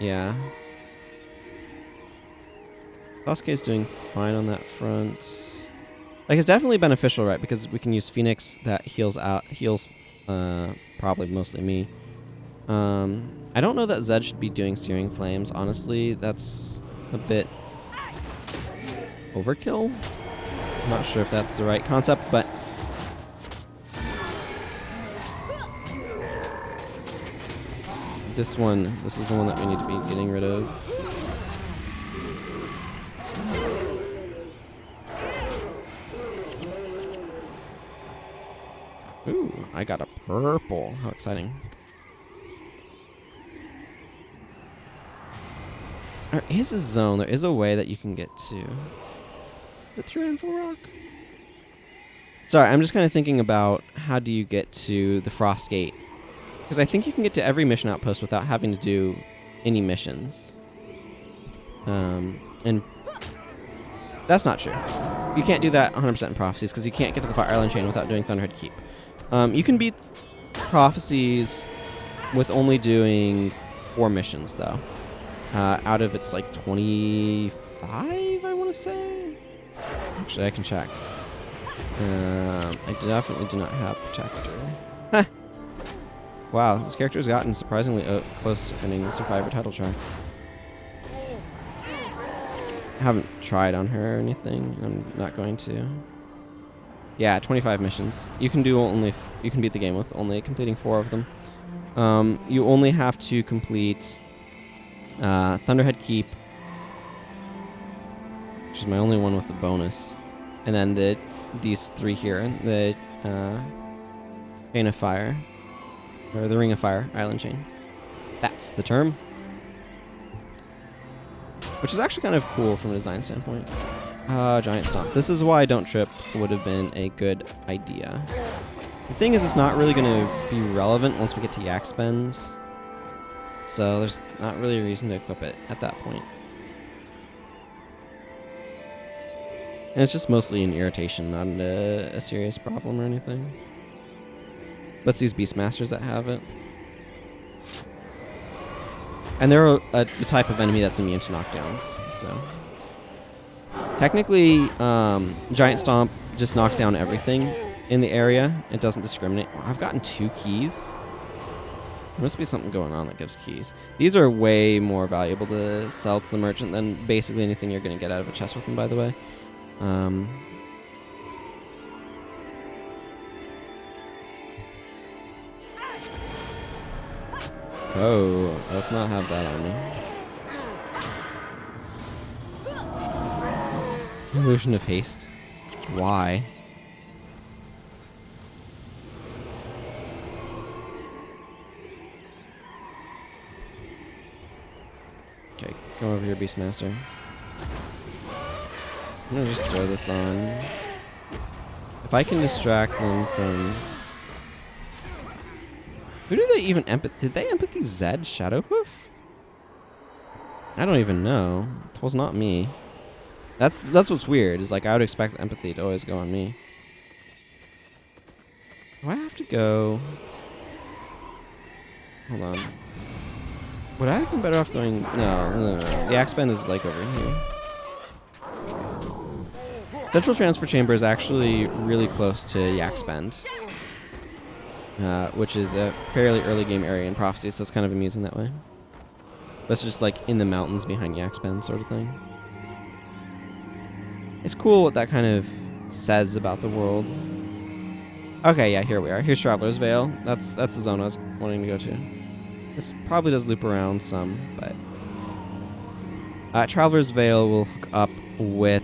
A: Yeah. Sasuke's doing fine on that front. Like, it's definitely beneficial, right? Because we can use Phoenix that heals probably mostly me. I don't know that Zed should be doing Searing Flames. Honestly, that's a bit overkill. I'm not sure if that's the right concept, but this is the one that we need to be getting rid of. Ooh, I got a purple. How exciting. There is a zone. There is a way that you can get to the 3-4 rock. Sorry, I'm just kind of thinking about how do you get to the Frost Gate. Because I think you can get to every mission outpost without having to do any missions. And that's not true. You can't do that 100% in Prophecies because you can't get to the Fire Island Chain without doing Thunderhead Keep. You can beat Prophecies with only doing 4 missions, though. Out of it's like 25, I want to say. Actually, I can check. I definitely do not have Protector. Wow, this character has gotten surprisingly close to winning the Survivor title track. I haven't tried on her or anything. I'm not going to. Yeah, 25 missions. You can do you can beat the game with only completing 4 of them. You only have to complete Thunderhead Keep, which is my only one with the bonus, and then these 3 here, the Vein of Fire, or the Ring of Fire Island Chain. That's the term. Which is actually kind of cool from a design standpoint. Giant Stomp. This is why Don't Trip would have been a good idea. The thing is, it's not really going to be relevant once we get to Yak Spends. So there's not really a reason to equip it at that point. And it's just mostly an irritation, not a serious problem or anything. But it's these Beastmasters that have it. And they're the type of enemy that's immune to knockdowns, so... Technically, Giant Stomp just knocks down everything in the area. It doesn't discriminate. Oh, I've gotten 2 keys. There must be something going on that gives keys. These are way more valuable to sell to the merchant than basically anything you're going to get out of a chest with them, by the way. Oh, let's not have that on me. Illusion of Haste. Why? Okay, go over here, Beastmaster. I'm gonna just throw this on. If I can distract them from... Who do they even empathy? Did they empathy Zed Shadowhoof? I don't even know. It was not me. That's what's weird, is like I would expect empathy to always go on me. Do I have to go? Hold on. Would I have been better off throwing... No. The Axe Bend is like over here. Central Transfer Chamber is actually really close to Yak's Bend, which is a fairly early game area in Prophecy, so it's kind of amusing that way. That's just like in the mountains behind Yak's Bend sort of thing. It's cool what that kind of says about the world. Okay, yeah, here we are. Here's Traveler's Vale. That's the zone I was wanting to go to. This probably does loop around some, but... Traveler's Vale will hook up with...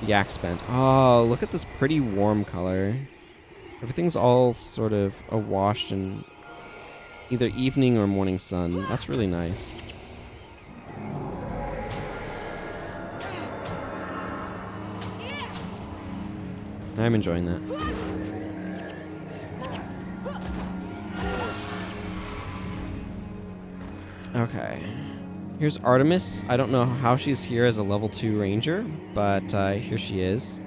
A: Yak Spent. Oh, look at this pretty warm color. Everything's all sort of awash in either evening or morning sun. That's really nice. I'm enjoying that. Okay. Here's Artemis. I don't know how she's here as a level 2 ranger, but here she is.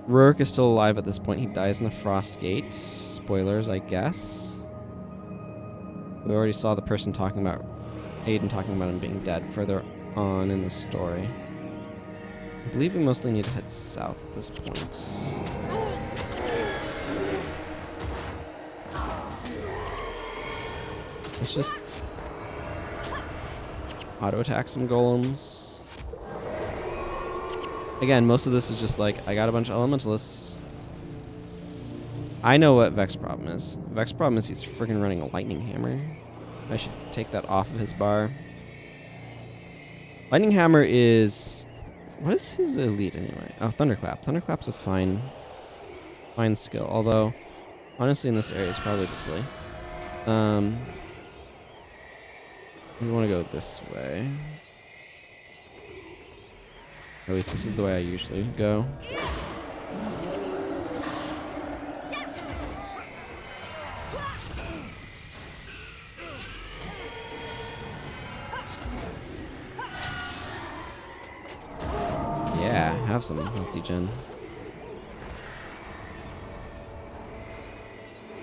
A: Rurik is still alive at this point. He dies in the Frost Gate. Spoilers, I guess. We already saw the person talking about... Aiden talking about him being dead further on in the story. I believe we mostly need to head south at this point. Let's just auto-attack some golems. Again, most of this is just like, I got a bunch of elementalists. I know what Vex's problem is. Vex's problem is he's freaking running a lightning hammer. I should take that off of his bar. Lightning hammer is... What is his elite anyway? Oh, thunderclap. Thunderclap's a fine skill. Although, honestly, in this area, it's probably just silly. We want to go this way. At least this is the way I usually go. Yeah, have some health degen.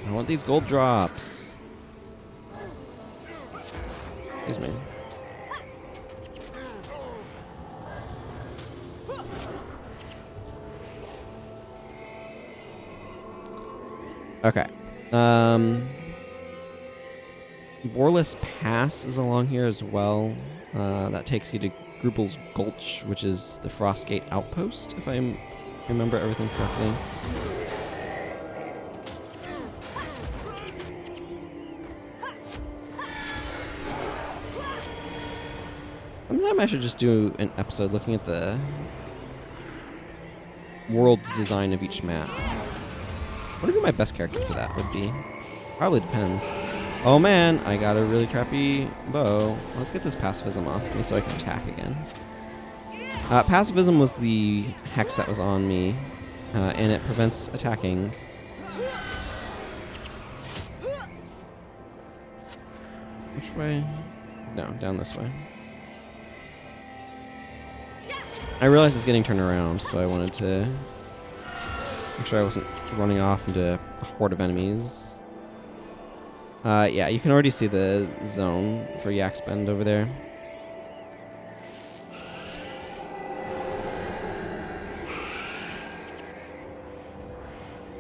A: I want these gold drops. Excuse me. Okay. Boreless Pass is along here as well. That takes you to Grubel's Gulch, which is the Frostgate outpost, if I remember everything correctly. Sometime I should just do an episode looking at the world's design of each map. I wonder who my best character for that would be. Probably depends. Oh man, I got a really crappy bow. Let's get this pacifism off me so I can attack again. Pacifism was the hex that was on me, and it prevents attacking. Which way? No, down this way. I realized it's getting turned around, so I wanted to make sure I wasn't running off into a horde of enemies. Yeah, you can already see the zone for Yak's Bend over there.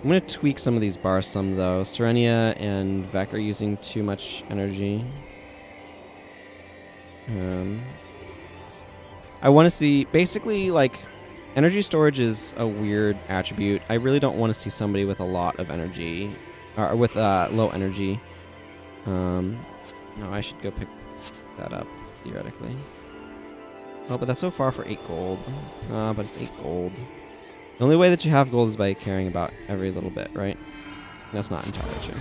A: I'm going to tweak some of these bars some, though. Serenia and Vec are using too much energy. I want to see... Basically, like, energy storage is a weird attribute. I really don't want to see somebody with a lot of energy, or with low energy. No, I should go pick that up, theoretically. Oh, but that's so far for 8 gold. But it's 8 gold. The only way that you have gold is by caring about every little bit, right? That's not entirely true.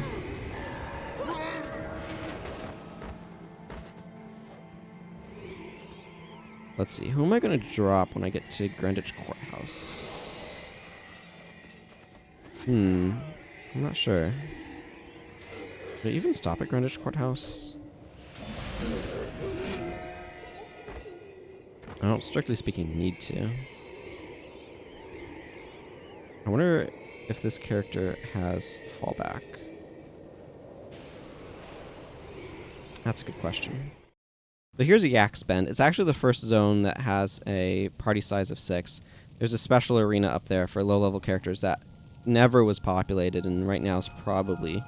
A: Let's see, who am I going to drop when I get to Greenwich Courthouse? I'm not sure. Did I even stop at Greenwich Courthouse? I don't, strictly speaking, need to. I wonder if this character has fallback. That's a good question. So here's a Yak's Bend. It's actually the first zone that has a party size of 6. There's a special arena up there for low-level characters that never was populated, and right now is probably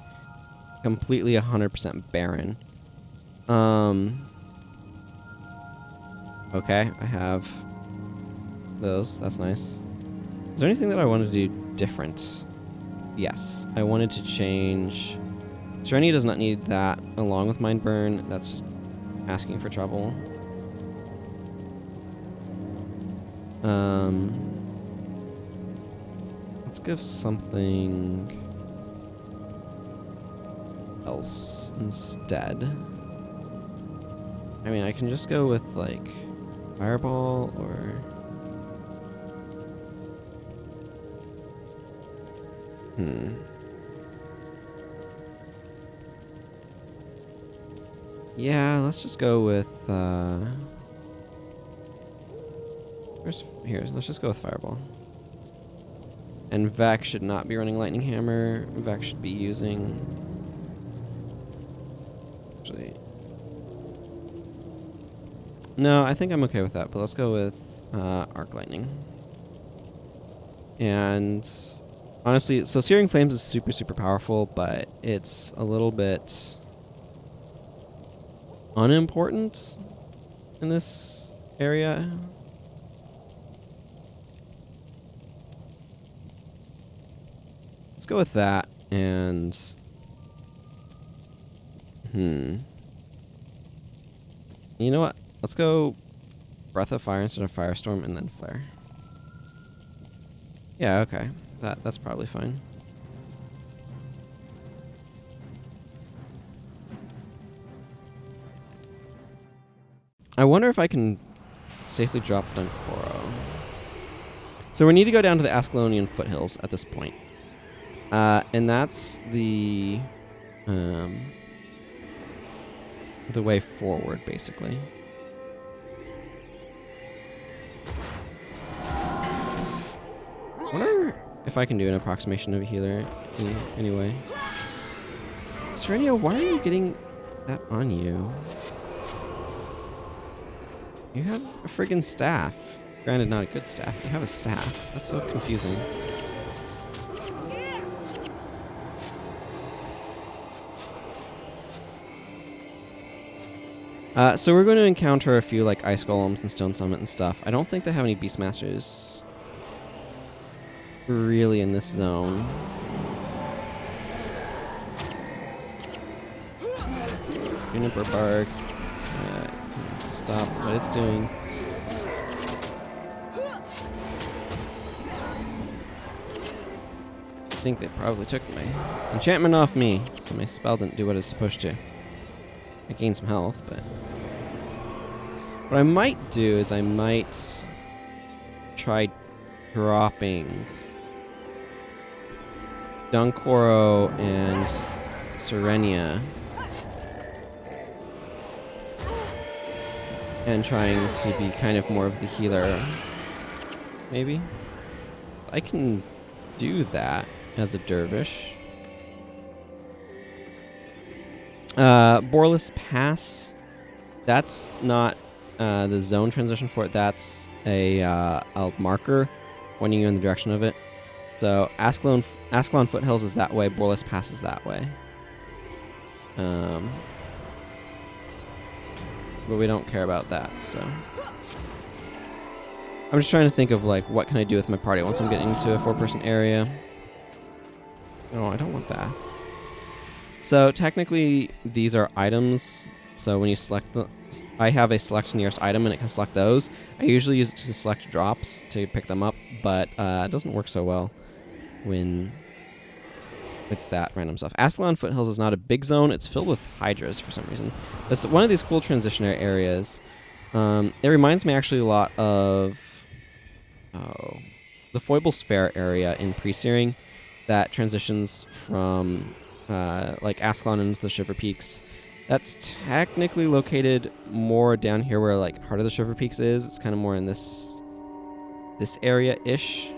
A: completely 100% barren. Okay, I have those. That's nice. Is there anything that I want to do different? Yes, I wanted to change... Serenia does not need that along with Mind Burn. That's just asking for trouble. Let's give something else instead. I mean, I can just go with, like, Fireball or... Yeah, let's just go with, let's just go with Fireball. And Vec should not be running Lightning Hammer. Vec should be using... Actually... No, I think I'm okay with that, but let's go with arc lightning. And honestly, so Searing Flames is super, super powerful, but it's a little bit unimportant in this area. Let's go with that, and you know what? Let's go Breath of Fire instead of Firestorm, and then Flare. Yeah, okay. That's probably fine. I wonder if I can safely drop Dunkoro. So we need to go down to the Ascalonian foothills at this point. And that's the way forward, basically. I wonder if I can do an approximation of a healer anyway. Serenia, why are you getting that on you? You have a friggin' staff. Granted, not a good staff. You have a staff. That's so confusing. So we're going to encounter a few like ice golems and stone summit and stuff. I don't think they have any beastmasters really in this zone. Juniper bark. Stop what it's doing. I think they probably took my enchantment off me, so my spell didn't do what it's supposed to. I gained some health, but what I might do is I might try dropping Dunkoro and Serenia and trying to be kind of more of the healer, maybe. I can do that as a dervish. Boreless Pass, that's not the zone transition for it. That's a marker pointing you in the direction of it. So Ascalon Foothills is that way. Boreless Pass is that way. But we don't care about that. So I'm just trying to think of like what can I do with my party once I'm getting into a 4-person area. No, I don't want that. So technically, these are items. So when you select the, I have a select nearest item, and it can select those. I usually use it to select drops to pick them up, but it doesn't work so well when it's that random stuff. Ascalon Foothills is not a big zone. It's filled with hydras for some reason. It's one of these cool transitionary areas. It reminds me actually a lot of the Foible Sphere area in Pre-Searing that transitions from like Ascalon into the Shiver Peaks. That's technically located more down here where like Heart of the Shiver Peaks is. It's kind of more in this area-ish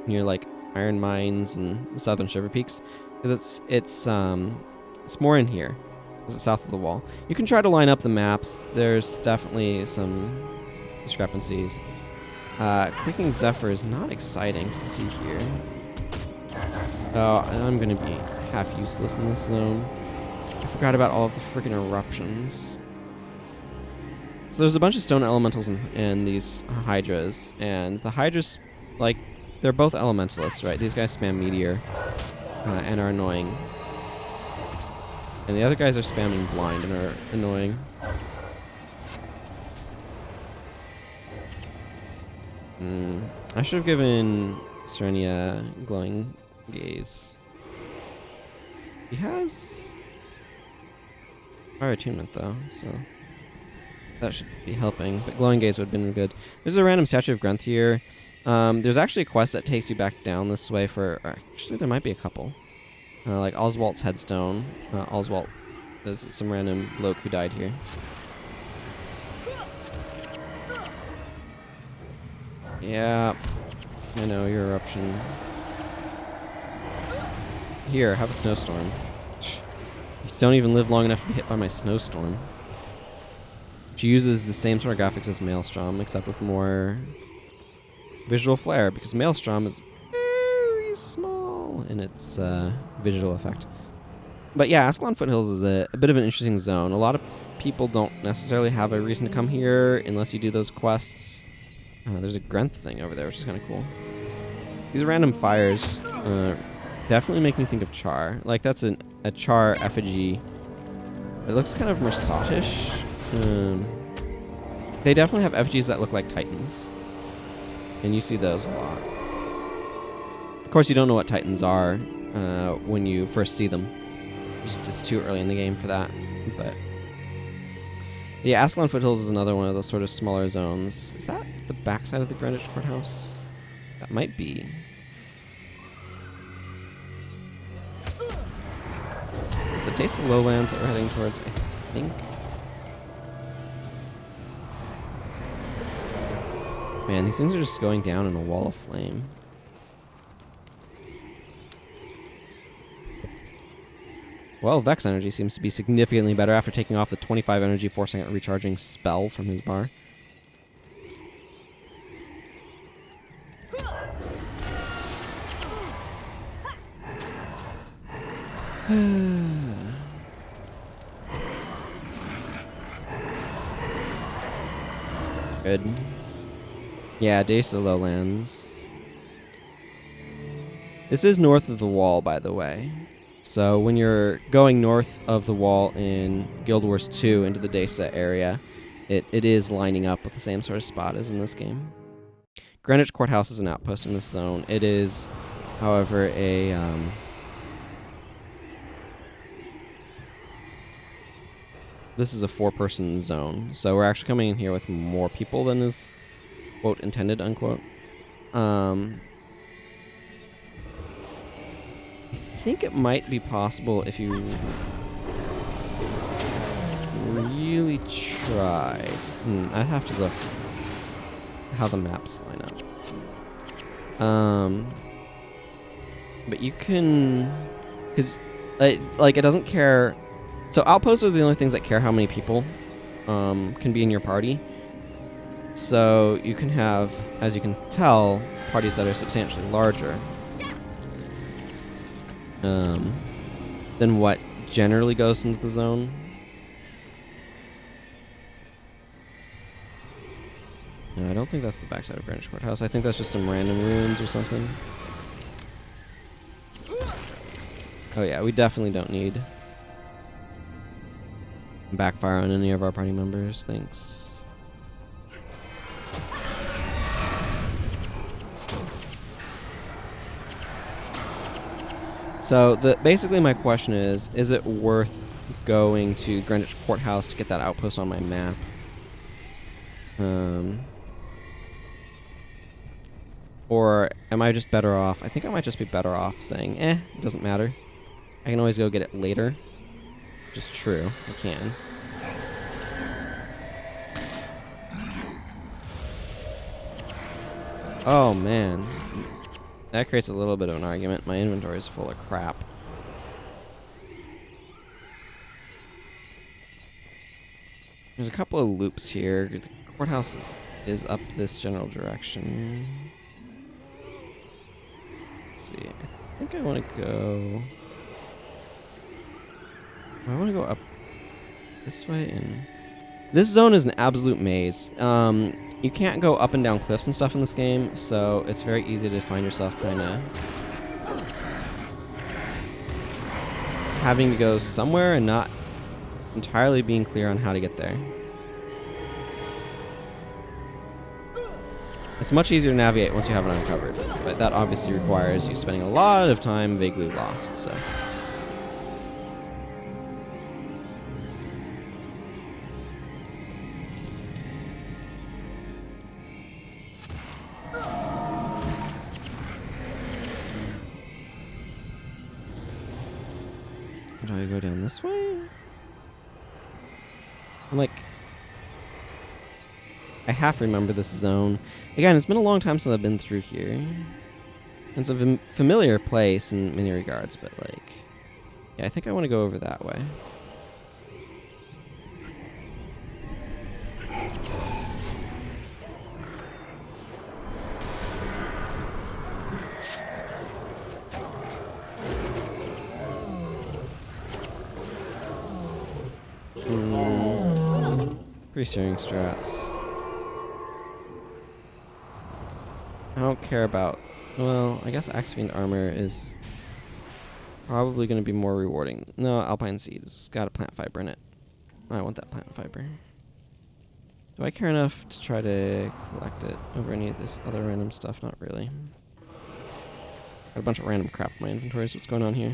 A: near like Iron Mines and the Southern Shiver Peaks, because it's more in here. It's south of the wall. You can try to line up the maps. There's definitely some discrepancies. Quaking Zephyr is not exciting to see here. Oh, I'm gonna be half useless in this zone. I forgot about all of the freaking eruptions. So there's a bunch of stone elementals in these hydras, and the hydras, like, they're both elementalists, right? These guys spam meteor and are annoying. And the other guys are spamming blind and are annoying. I should have given Serenia glowing gaze. He has fire attunement though, so that should be helping. But glowing gaze would have been good. There's a random statue of Grunth here. There's actually a quest that takes you back down this way for... actually, there might be a couple. Like Oswald's headstone. Oswald is some random bloke who died here. Yeah, I know, your eruption. Here, have a snowstorm. You don't even live long enough to be hit by my snowstorm. She uses the same sort of graphics as Maelstrom, except with more visual flair, because Maelstrom is very small in its visual effect. But yeah, Ascalon Foothills is a bit of an interesting zone. A lot of people don't necessarily have a reason to come here unless you do those quests. There's a Grenth thing over there, which is kind of cool. These random fires definitely make me think of Char. Like, that's a Char effigy. It looks kind of Mersatish. They definitely have effigies that look like Titans. And you see those a lot. Of course, you don't know what Titans are when you first see them. It's too early in the game for that. But yeah, Ascalon Foothills is another one of those sort of smaller zones. Is that the backside of the Greenwich Courthouse? That might be. The Desa Lowlands that we're heading towards, I think. Man, these things are just going down in a wall of flame. Well, Vex energy seems to be significantly better after taking off the 25 energy, forcing a recharging spell from his bar. Good. Yeah, Desa Lowlands. This is north of the wall, by the way. So when you're going north of the wall in Guild Wars 2 into the Desa area, it is lining up with the same sort of spot as in this game. Greenwich Courthouse is an outpost in this zone. It is, however, this is a 4-person zone, so we're actually coming in here with more people than is, quote, intended, unquote. I think it might be possible if you really tried. I'd have to look how the maps line up. But you can, because like it doesn't care. So outposts are the only things that care how many people can be in your party. So you can have, as you can tell, parties that are substantially larger than what generally goes into the zone. No, I don't think that's the backside of Greenwich Courthouse. I think that's just some random ruins or something. Oh yeah, we definitely don't need backfire on any of our party members. Thanks. So basically my question is it worth going to Greenwich Courthouse to get that outpost on my map? Or am I just better off? I think I might just be better off saying, it doesn't matter. I can always go get it later. Which is true. I can. Oh, man. That creates a little bit of an argument. My inventory is full of crap. There's a couple of loops here. The courthouse is up this general direction. Let's see. I think I want to go... I want to go up this way. And this zone is an absolute maze. You can't go up and down cliffs and stuff in this game, so it's very easy to find yourself kind of having to go somewhere and not entirely being clear on how to get there. It's much easier to navigate once you have it uncovered, but that obviously requires you spending a lot of time vaguely lost, so... Do I go down this way? I'm like... I half remember this zone. Again, it's been a long time since I've been through here. It's a familiar place in many regards, but like... Yeah, I think I want to go over that way. searing strats. I don't care about... Well, I guess Axe Fiend armor is probably going to be more rewarding. No, Alpine Seeds. Got a plant fiber in it. I want that plant fiber. Do I care enough to try to collect it over any of this other random stuff? Not really. Got a bunch of random crap in my inventory, so what's going on here?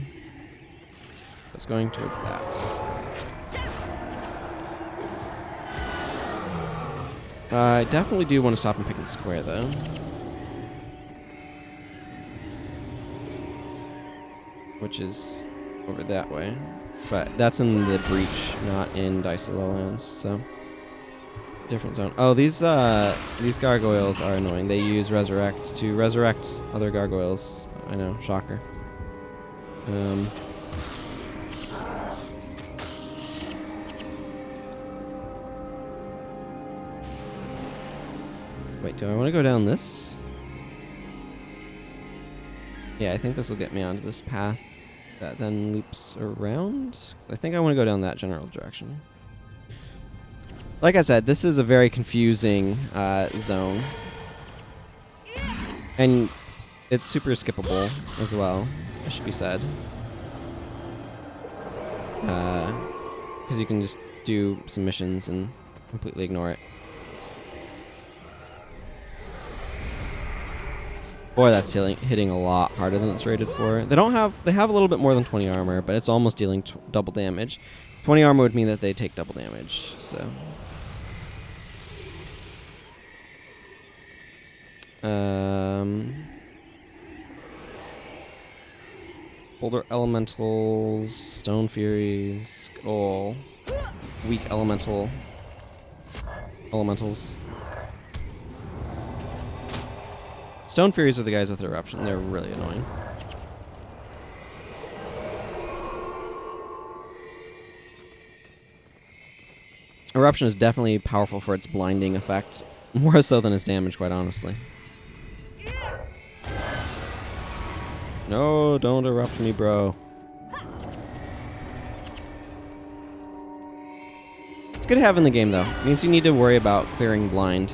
A: It's going towards that. I definitely do want to stop and pick the square, though. Which is over that way. But that's in the breach, not in Dicey Lowlands, so... Different zone. Oh, these gargoyles are annoying. They use Resurrect to resurrect other gargoyles. I know, shocker. Wait, do I want to go down this? Yeah, I think this will get me onto this path that then loops around. I think I want to go down that general direction. Like I said, this is a very confusing zone. And it's super skippable as well, it should be said. Because you can just do some missions and completely ignore it. Boy, that's hitting a lot harder than it's rated for. They have a little bit more than 20 armor, but it's almost dealing double damage. 20 armor would mean that they take double damage, so... Boulder Elementals, Stone Furies, Skull, Weak Elementals. Stone Furies are the guys with Eruption. They're really annoying. Eruption is definitely powerful for its blinding effect, more so than its damage, quite honestly. No, don't erupt me, bro. It's good to have in the game, though. It means you need to worry about clearing blind.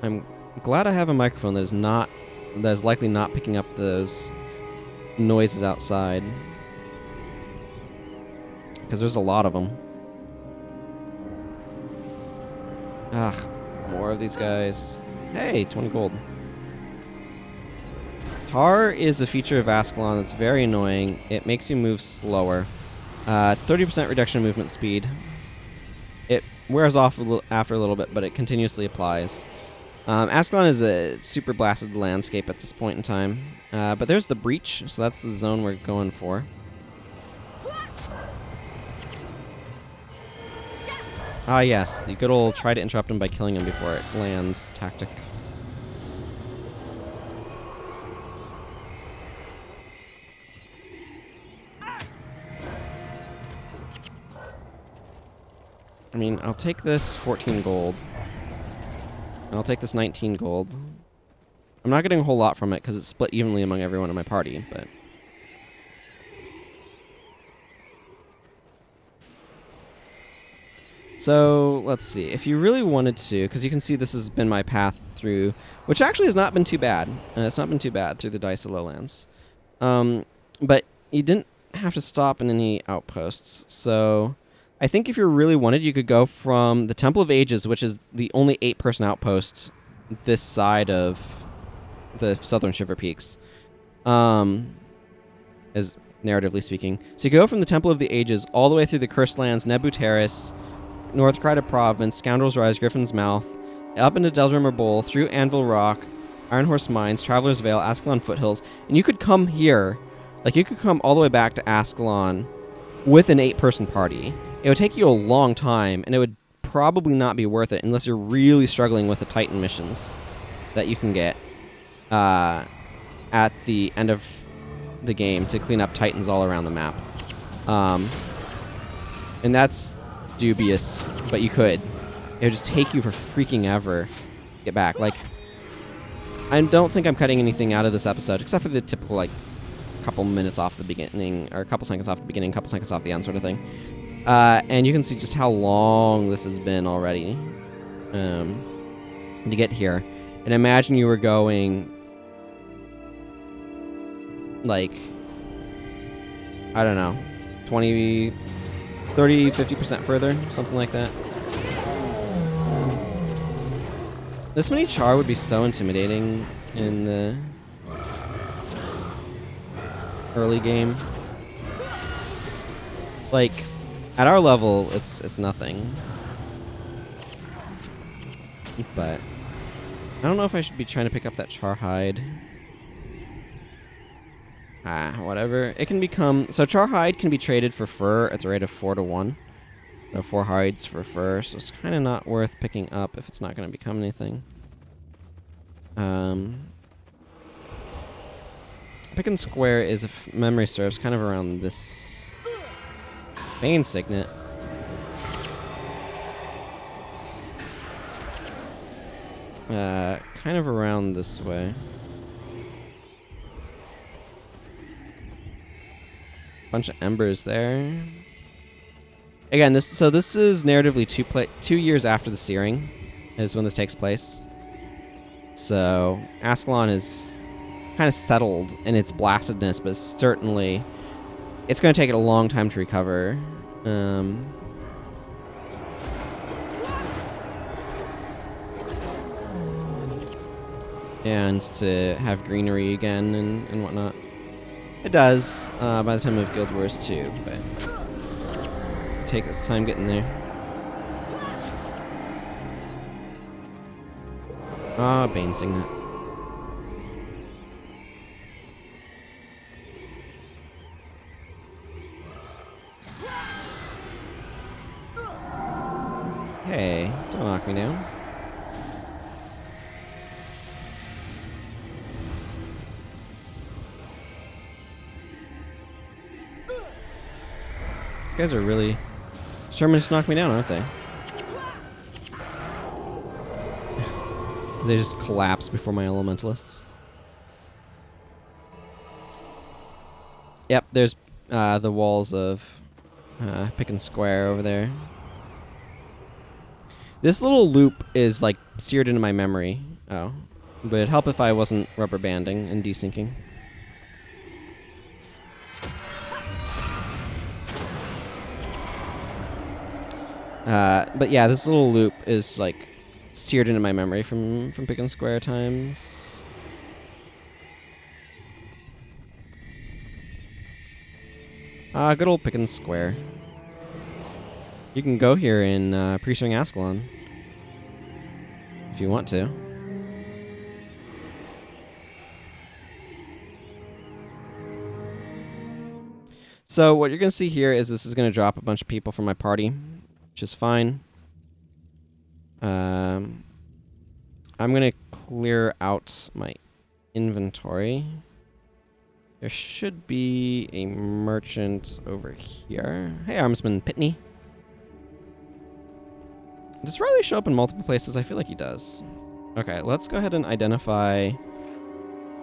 A: I'm glad I have a microphone that is likely not picking up those noises outside. Because there's a lot of them. Ah, more of these guys. Hey, 20 gold. Tar is a feature of Ascalon that's very annoying. It makes you move slower. 30% reduction in movement speed. It wears off after a little bit, but it continuously applies. Ascalon is a super blasted landscape at this point in time. But there's the breach, so that's the zone we're going for. Ah, yes, the good old try to interrupt him by killing him before it lands tactic. I mean, I'll take this 14 gold. And I'll take this 19 gold. I'm not getting a whole lot from it because it's split evenly among everyone in my party, but... So, let's see. If you really wanted to, because you can see this has been my path through, which actually has not been too bad. It's not been too bad through the Dicey Lowlands. But you didn't have to stop in any outposts. So, I think if you really wanted, you could go from the Temple of Ages, which is the only 8-person outpost this side of the Southern Shiver Peaks, as narratively speaking. So you go from the Temple of the Ages all the way through the Cursed Lands, Nebu Terrace, North Kryta Province, Scoundrels Rise, Griffin's Mouth, up into Deldrimor Bowl, through Anvil Rock, Iron Horse Mines, Traveler's Vale, Ascalon Foothills, and you could come here, like you could come all the way back to Ascalon with an 8-person party. It would take you a long time, and it would probably not be worth it unless you're really struggling with the Titan missions that you can get at the end of the game to clean up Titans all around the map. And that's dubious, but you could. It would just take you for freaking ever to get back. Like, I don't think I'm cutting anything out of this episode, except for the typical, like, a couple minutes off the beginning, or a couple seconds off the beginning, a couple seconds off the end sort of thing. And you can see just how long this has been already to get here. And imagine you were going, like, I don't know, 20, 30, 50% further, something like that. This many char would be so intimidating in the early game. Like, at our level, it's nothing. But I don't know if I should be trying to pick up that char hide. Whatever. It can become... So char hide can be traded for fur at the rate of 4 to 1. So 4 hides for fur, so it's kind of not worth picking up if it's not going to become anything. Pick and square is, if memory serves, kind of around this Bane Signet. Kind of around this way. Bunch of embers there. Again, this is narratively 2 years after the Searing is when this takes place. So Ascalon is kind of settled in its blastedness, but certainly it's going to take it a long time to recover. And to have greenery again and whatnot. It does by the time of Guild Wars 2, but take its time getting there. Bane Signet. Hey, don't knock me down. These guys are really determined to knock me down, aren't they? They just collapse before my elementalists. Yep, there's the walls of Pick and Square over there. This little loop is like seared into my memory. Oh, but it'd help if I wasn't rubber banding and desyncing. But yeah, this little loop is like seared into my memory from Pick and Square times. Good old Pick and Square. You can go here in pre-swing Ascalon if you want to. So what you're going to see here is this is going to drop a bunch of people from my party, which is fine. I'm going to clear out my inventory. There should be a merchant over here. Hey, Armsman Pitney. Does Riley show up in multiple places? I feel like he does. Okay, let's go ahead and identify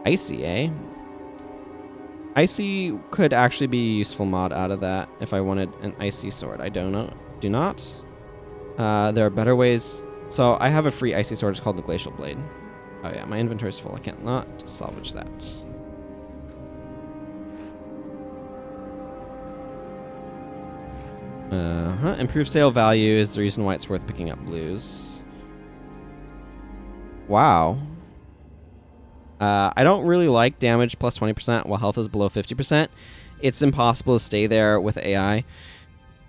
A: Icy, eh? Icy could actually be a useful mod out of that if I wanted an Icy sword. I do not. There are better ways. So I have a free Icy sword. It's called the Glacial Blade. Oh yeah, my inventory's full. I can't not salvage that. Improved sale value is the reason why it's worth picking up blues. Wow. I don't really like damage plus 20% while health is below 50%. It's impossible to stay there with AI.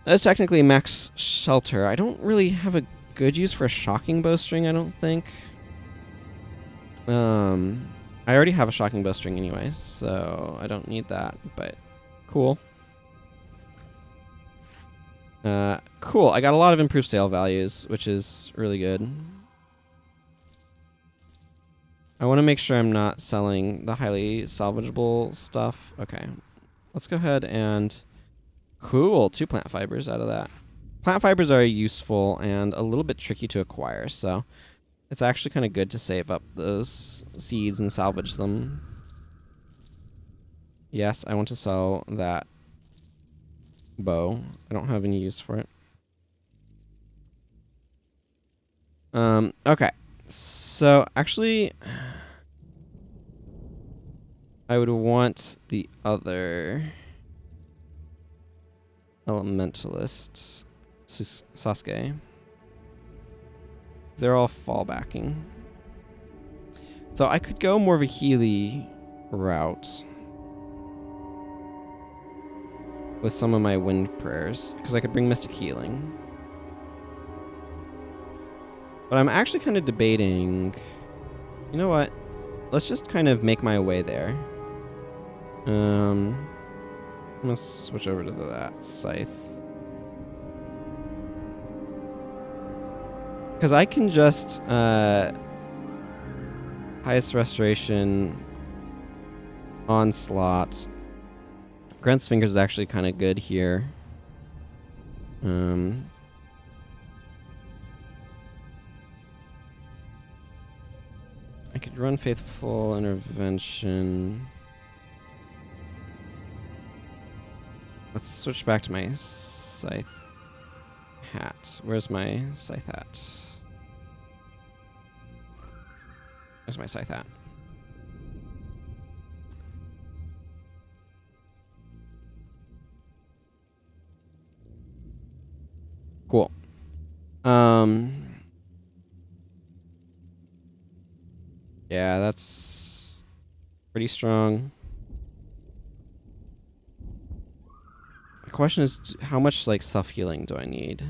A: That's technically max shelter. I don't really have a good use for a shocking bowstring, I don't think. I already have a shocking bowstring anyways, so I don't need that, but cool. Cool, I got a lot of improved sale values, which is really good. I want to make sure I'm not selling the highly salvageable stuff. Okay, let's go ahead and... Cool, 2 plant fibers out of that. Plant fibers are useful and a little bit tricky to acquire, so it's actually kind of good to save up those seeds and salvage them. Yes, I want to sell that bow. I don't have any use for it. Okay. So, actually, I would want the other elementalist, Sasuke. They're all fallbacking. So I could go more of a Healy route with some of my wind prayers, because I could bring Mystic Healing. But I'm actually kind of debating, you know what? Let's just kind of make my way there. I'm going to switch over to that scythe. Because I can just highest restoration, onslaught. Grant's Fingers is actually kind of good here. I could run Faithful Intervention. Let's switch back to my scythe hat. Where's my scythe hat? Where's my scythe hat? Cool. Yeah, that's pretty strong. The question is, how much like self-healing do I need?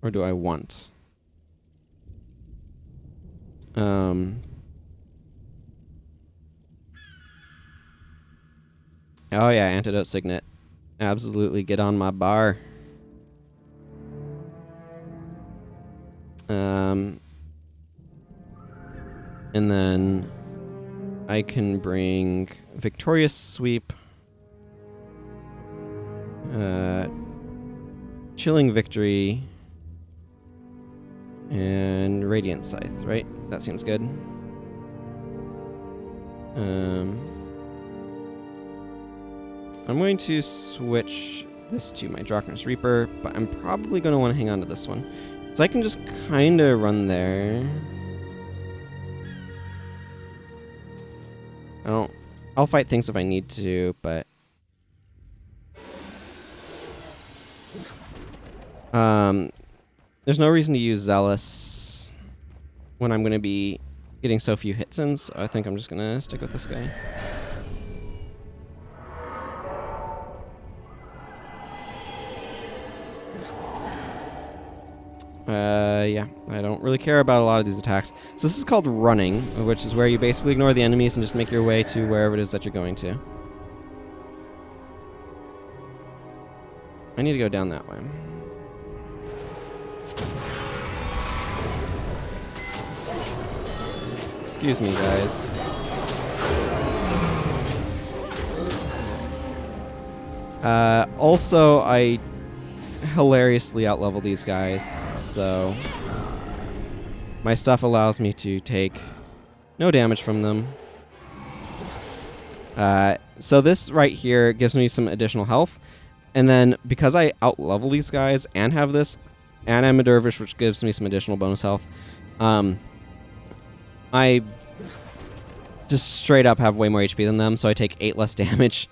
A: Or do I want? Oh yeah, Antidote Signet. Absolutely, get on my bar. And then I can bring Victorious Sweep, Chilling Victory, and Radiant Scythe, right? That seems good. I'm going to switch this to my Drachma's Reaper, but I'm probably going to want to hang on to this one. So I can just kind of run there. I'll fight things if I need to, but there's no reason to use Zealous when I'm going to be getting so few hits in, so I think I'm just going to stick with this guy. Yeah, I don't really care about a lot of these attacks. So this is called running, which is where you basically ignore the enemies and just make your way to wherever it is that you're going to. I need to go down that way. Excuse me, guys. Also, I hilariously outlevel these guys, so my stuff allows me to take no damage from them. So this right here gives me some additional health, and then because I outlevel these guys and have this, and I'm a dervish, which gives me some additional bonus health, I just straight up have way more HP than them, so I take 8 less damage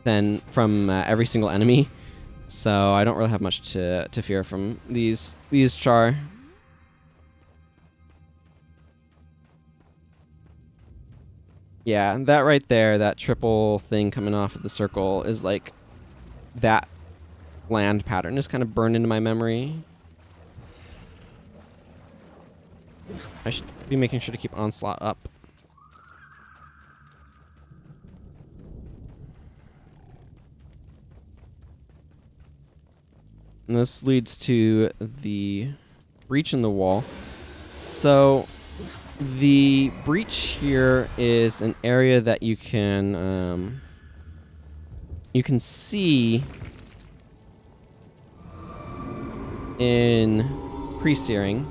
A: than from every single enemy. So I don't really have much to fear from these char. Yeah, that right there, that triple thing coming off of the circle is like that land pattern is kind of burned into my memory. I should be making sure to keep Onslaught up. And this leads to the breach in the wall. So the breach here is an area that you can see in pre-searing,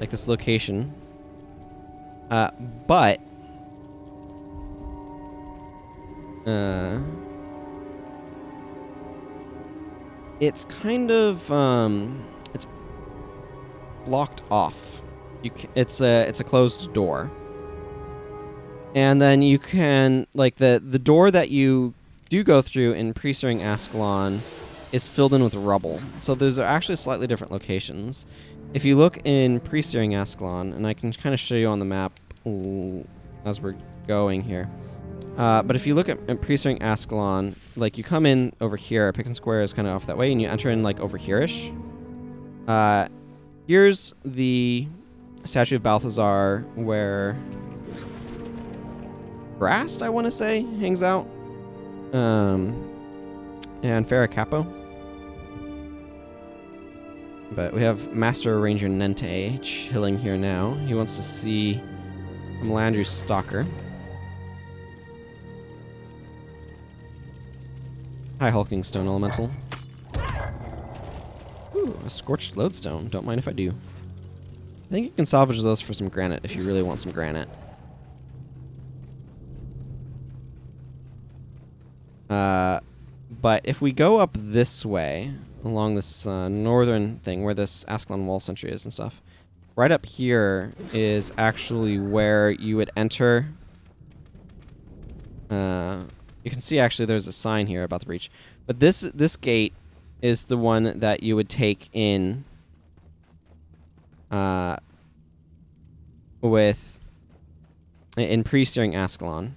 A: like this location. But It's kind of it's blocked off. It's a closed door. And then you can, like, the door that you do go through in Pre-Stirring Ascalon is filled in with rubble. So those are actually slightly different locations. If you look in Pre-Stirring Ascalon, and I can kind of show you on the map as we're going here. But if you look at Pre-Stirring Ascalon, like, you come in over here, Pick and Square is kind of off that way, and you enter in, like, over here-ish. Here's the statue of Balthazar where Brast, I want to say, hangs out. And Farrah Capo. But we have Master Ranger Nente chilling here now. He wants to see Melandru's Stalker. Hi, Hulking Stone Elemental. Ooh, a Scorched Lodestone. Don't mind if I do. I think you can salvage those for some granite if you really want some granite. But if we go up this way, along this northern thing where this Ascalon Wall Sentry is and stuff, right up here is actually where you would enter. You can see actually there's a sign here about the breach. But this gate is the one that you would take in in Pre-Stirring Ascalon.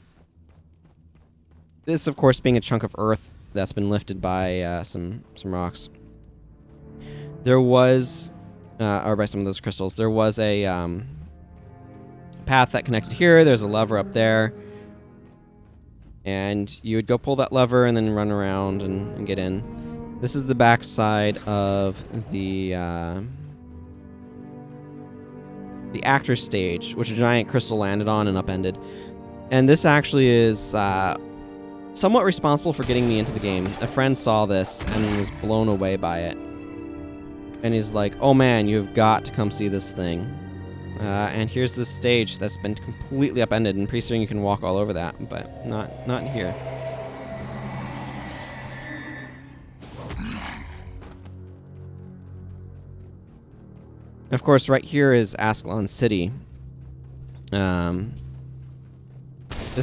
A: This, of course, being a chunk of earth that's been lifted by some rocks. There was, or by some of those crystals, there was a path that connected here. There's a lever up there. And you would go pull that lever and then run around and get in. This is the back side of the actor stage, which a giant crystal landed on and upended. And this actually is somewhat responsible for getting me into the game. A friend saw this and was blown away by it. And he's like, oh man, you've got to come see this thing. And here's this stage that's been completely upended. In Pre-Stirring you can walk all over that, but not here. Of course, right here is Ascalon City. This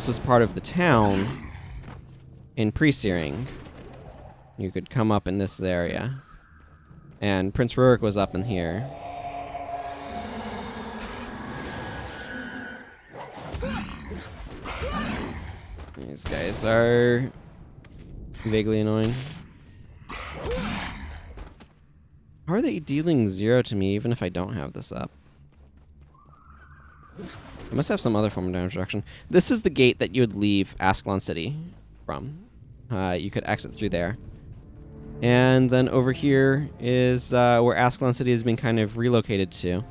A: was part of the town in Pre-Stirring. You could come up in this area. And Prince Rurik was up in here. These guys are vaguely annoying. How are they dealing 0 to me even if I don't have this up? I must have some other form of damage reduction. This is the gate that you would leave Ascalon City from. You could exit through there. And then over here is where Ascalon City has been kind of relocated to.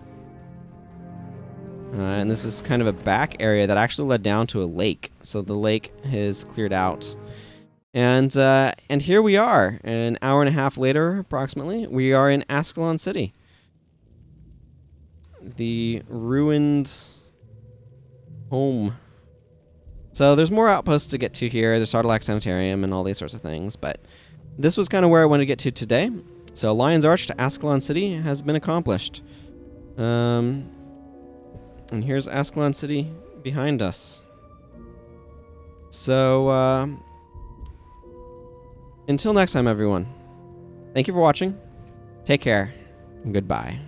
A: And this is kind of a back area that actually led down to a lake. So the lake is cleared out. And here we are. An hour and a half later, approximately, we are in Ascalon City. The ruined home. So there's more outposts to get to here. There's Sarlacc Sanitarium and all these sorts of things. But this was kind of where I wanted to get to today. So Lion's Arch to Ascalon City has been accomplished. And here's Ascalon City behind us. So, until next time, everyone. Thank you for watching. Take care. And goodbye.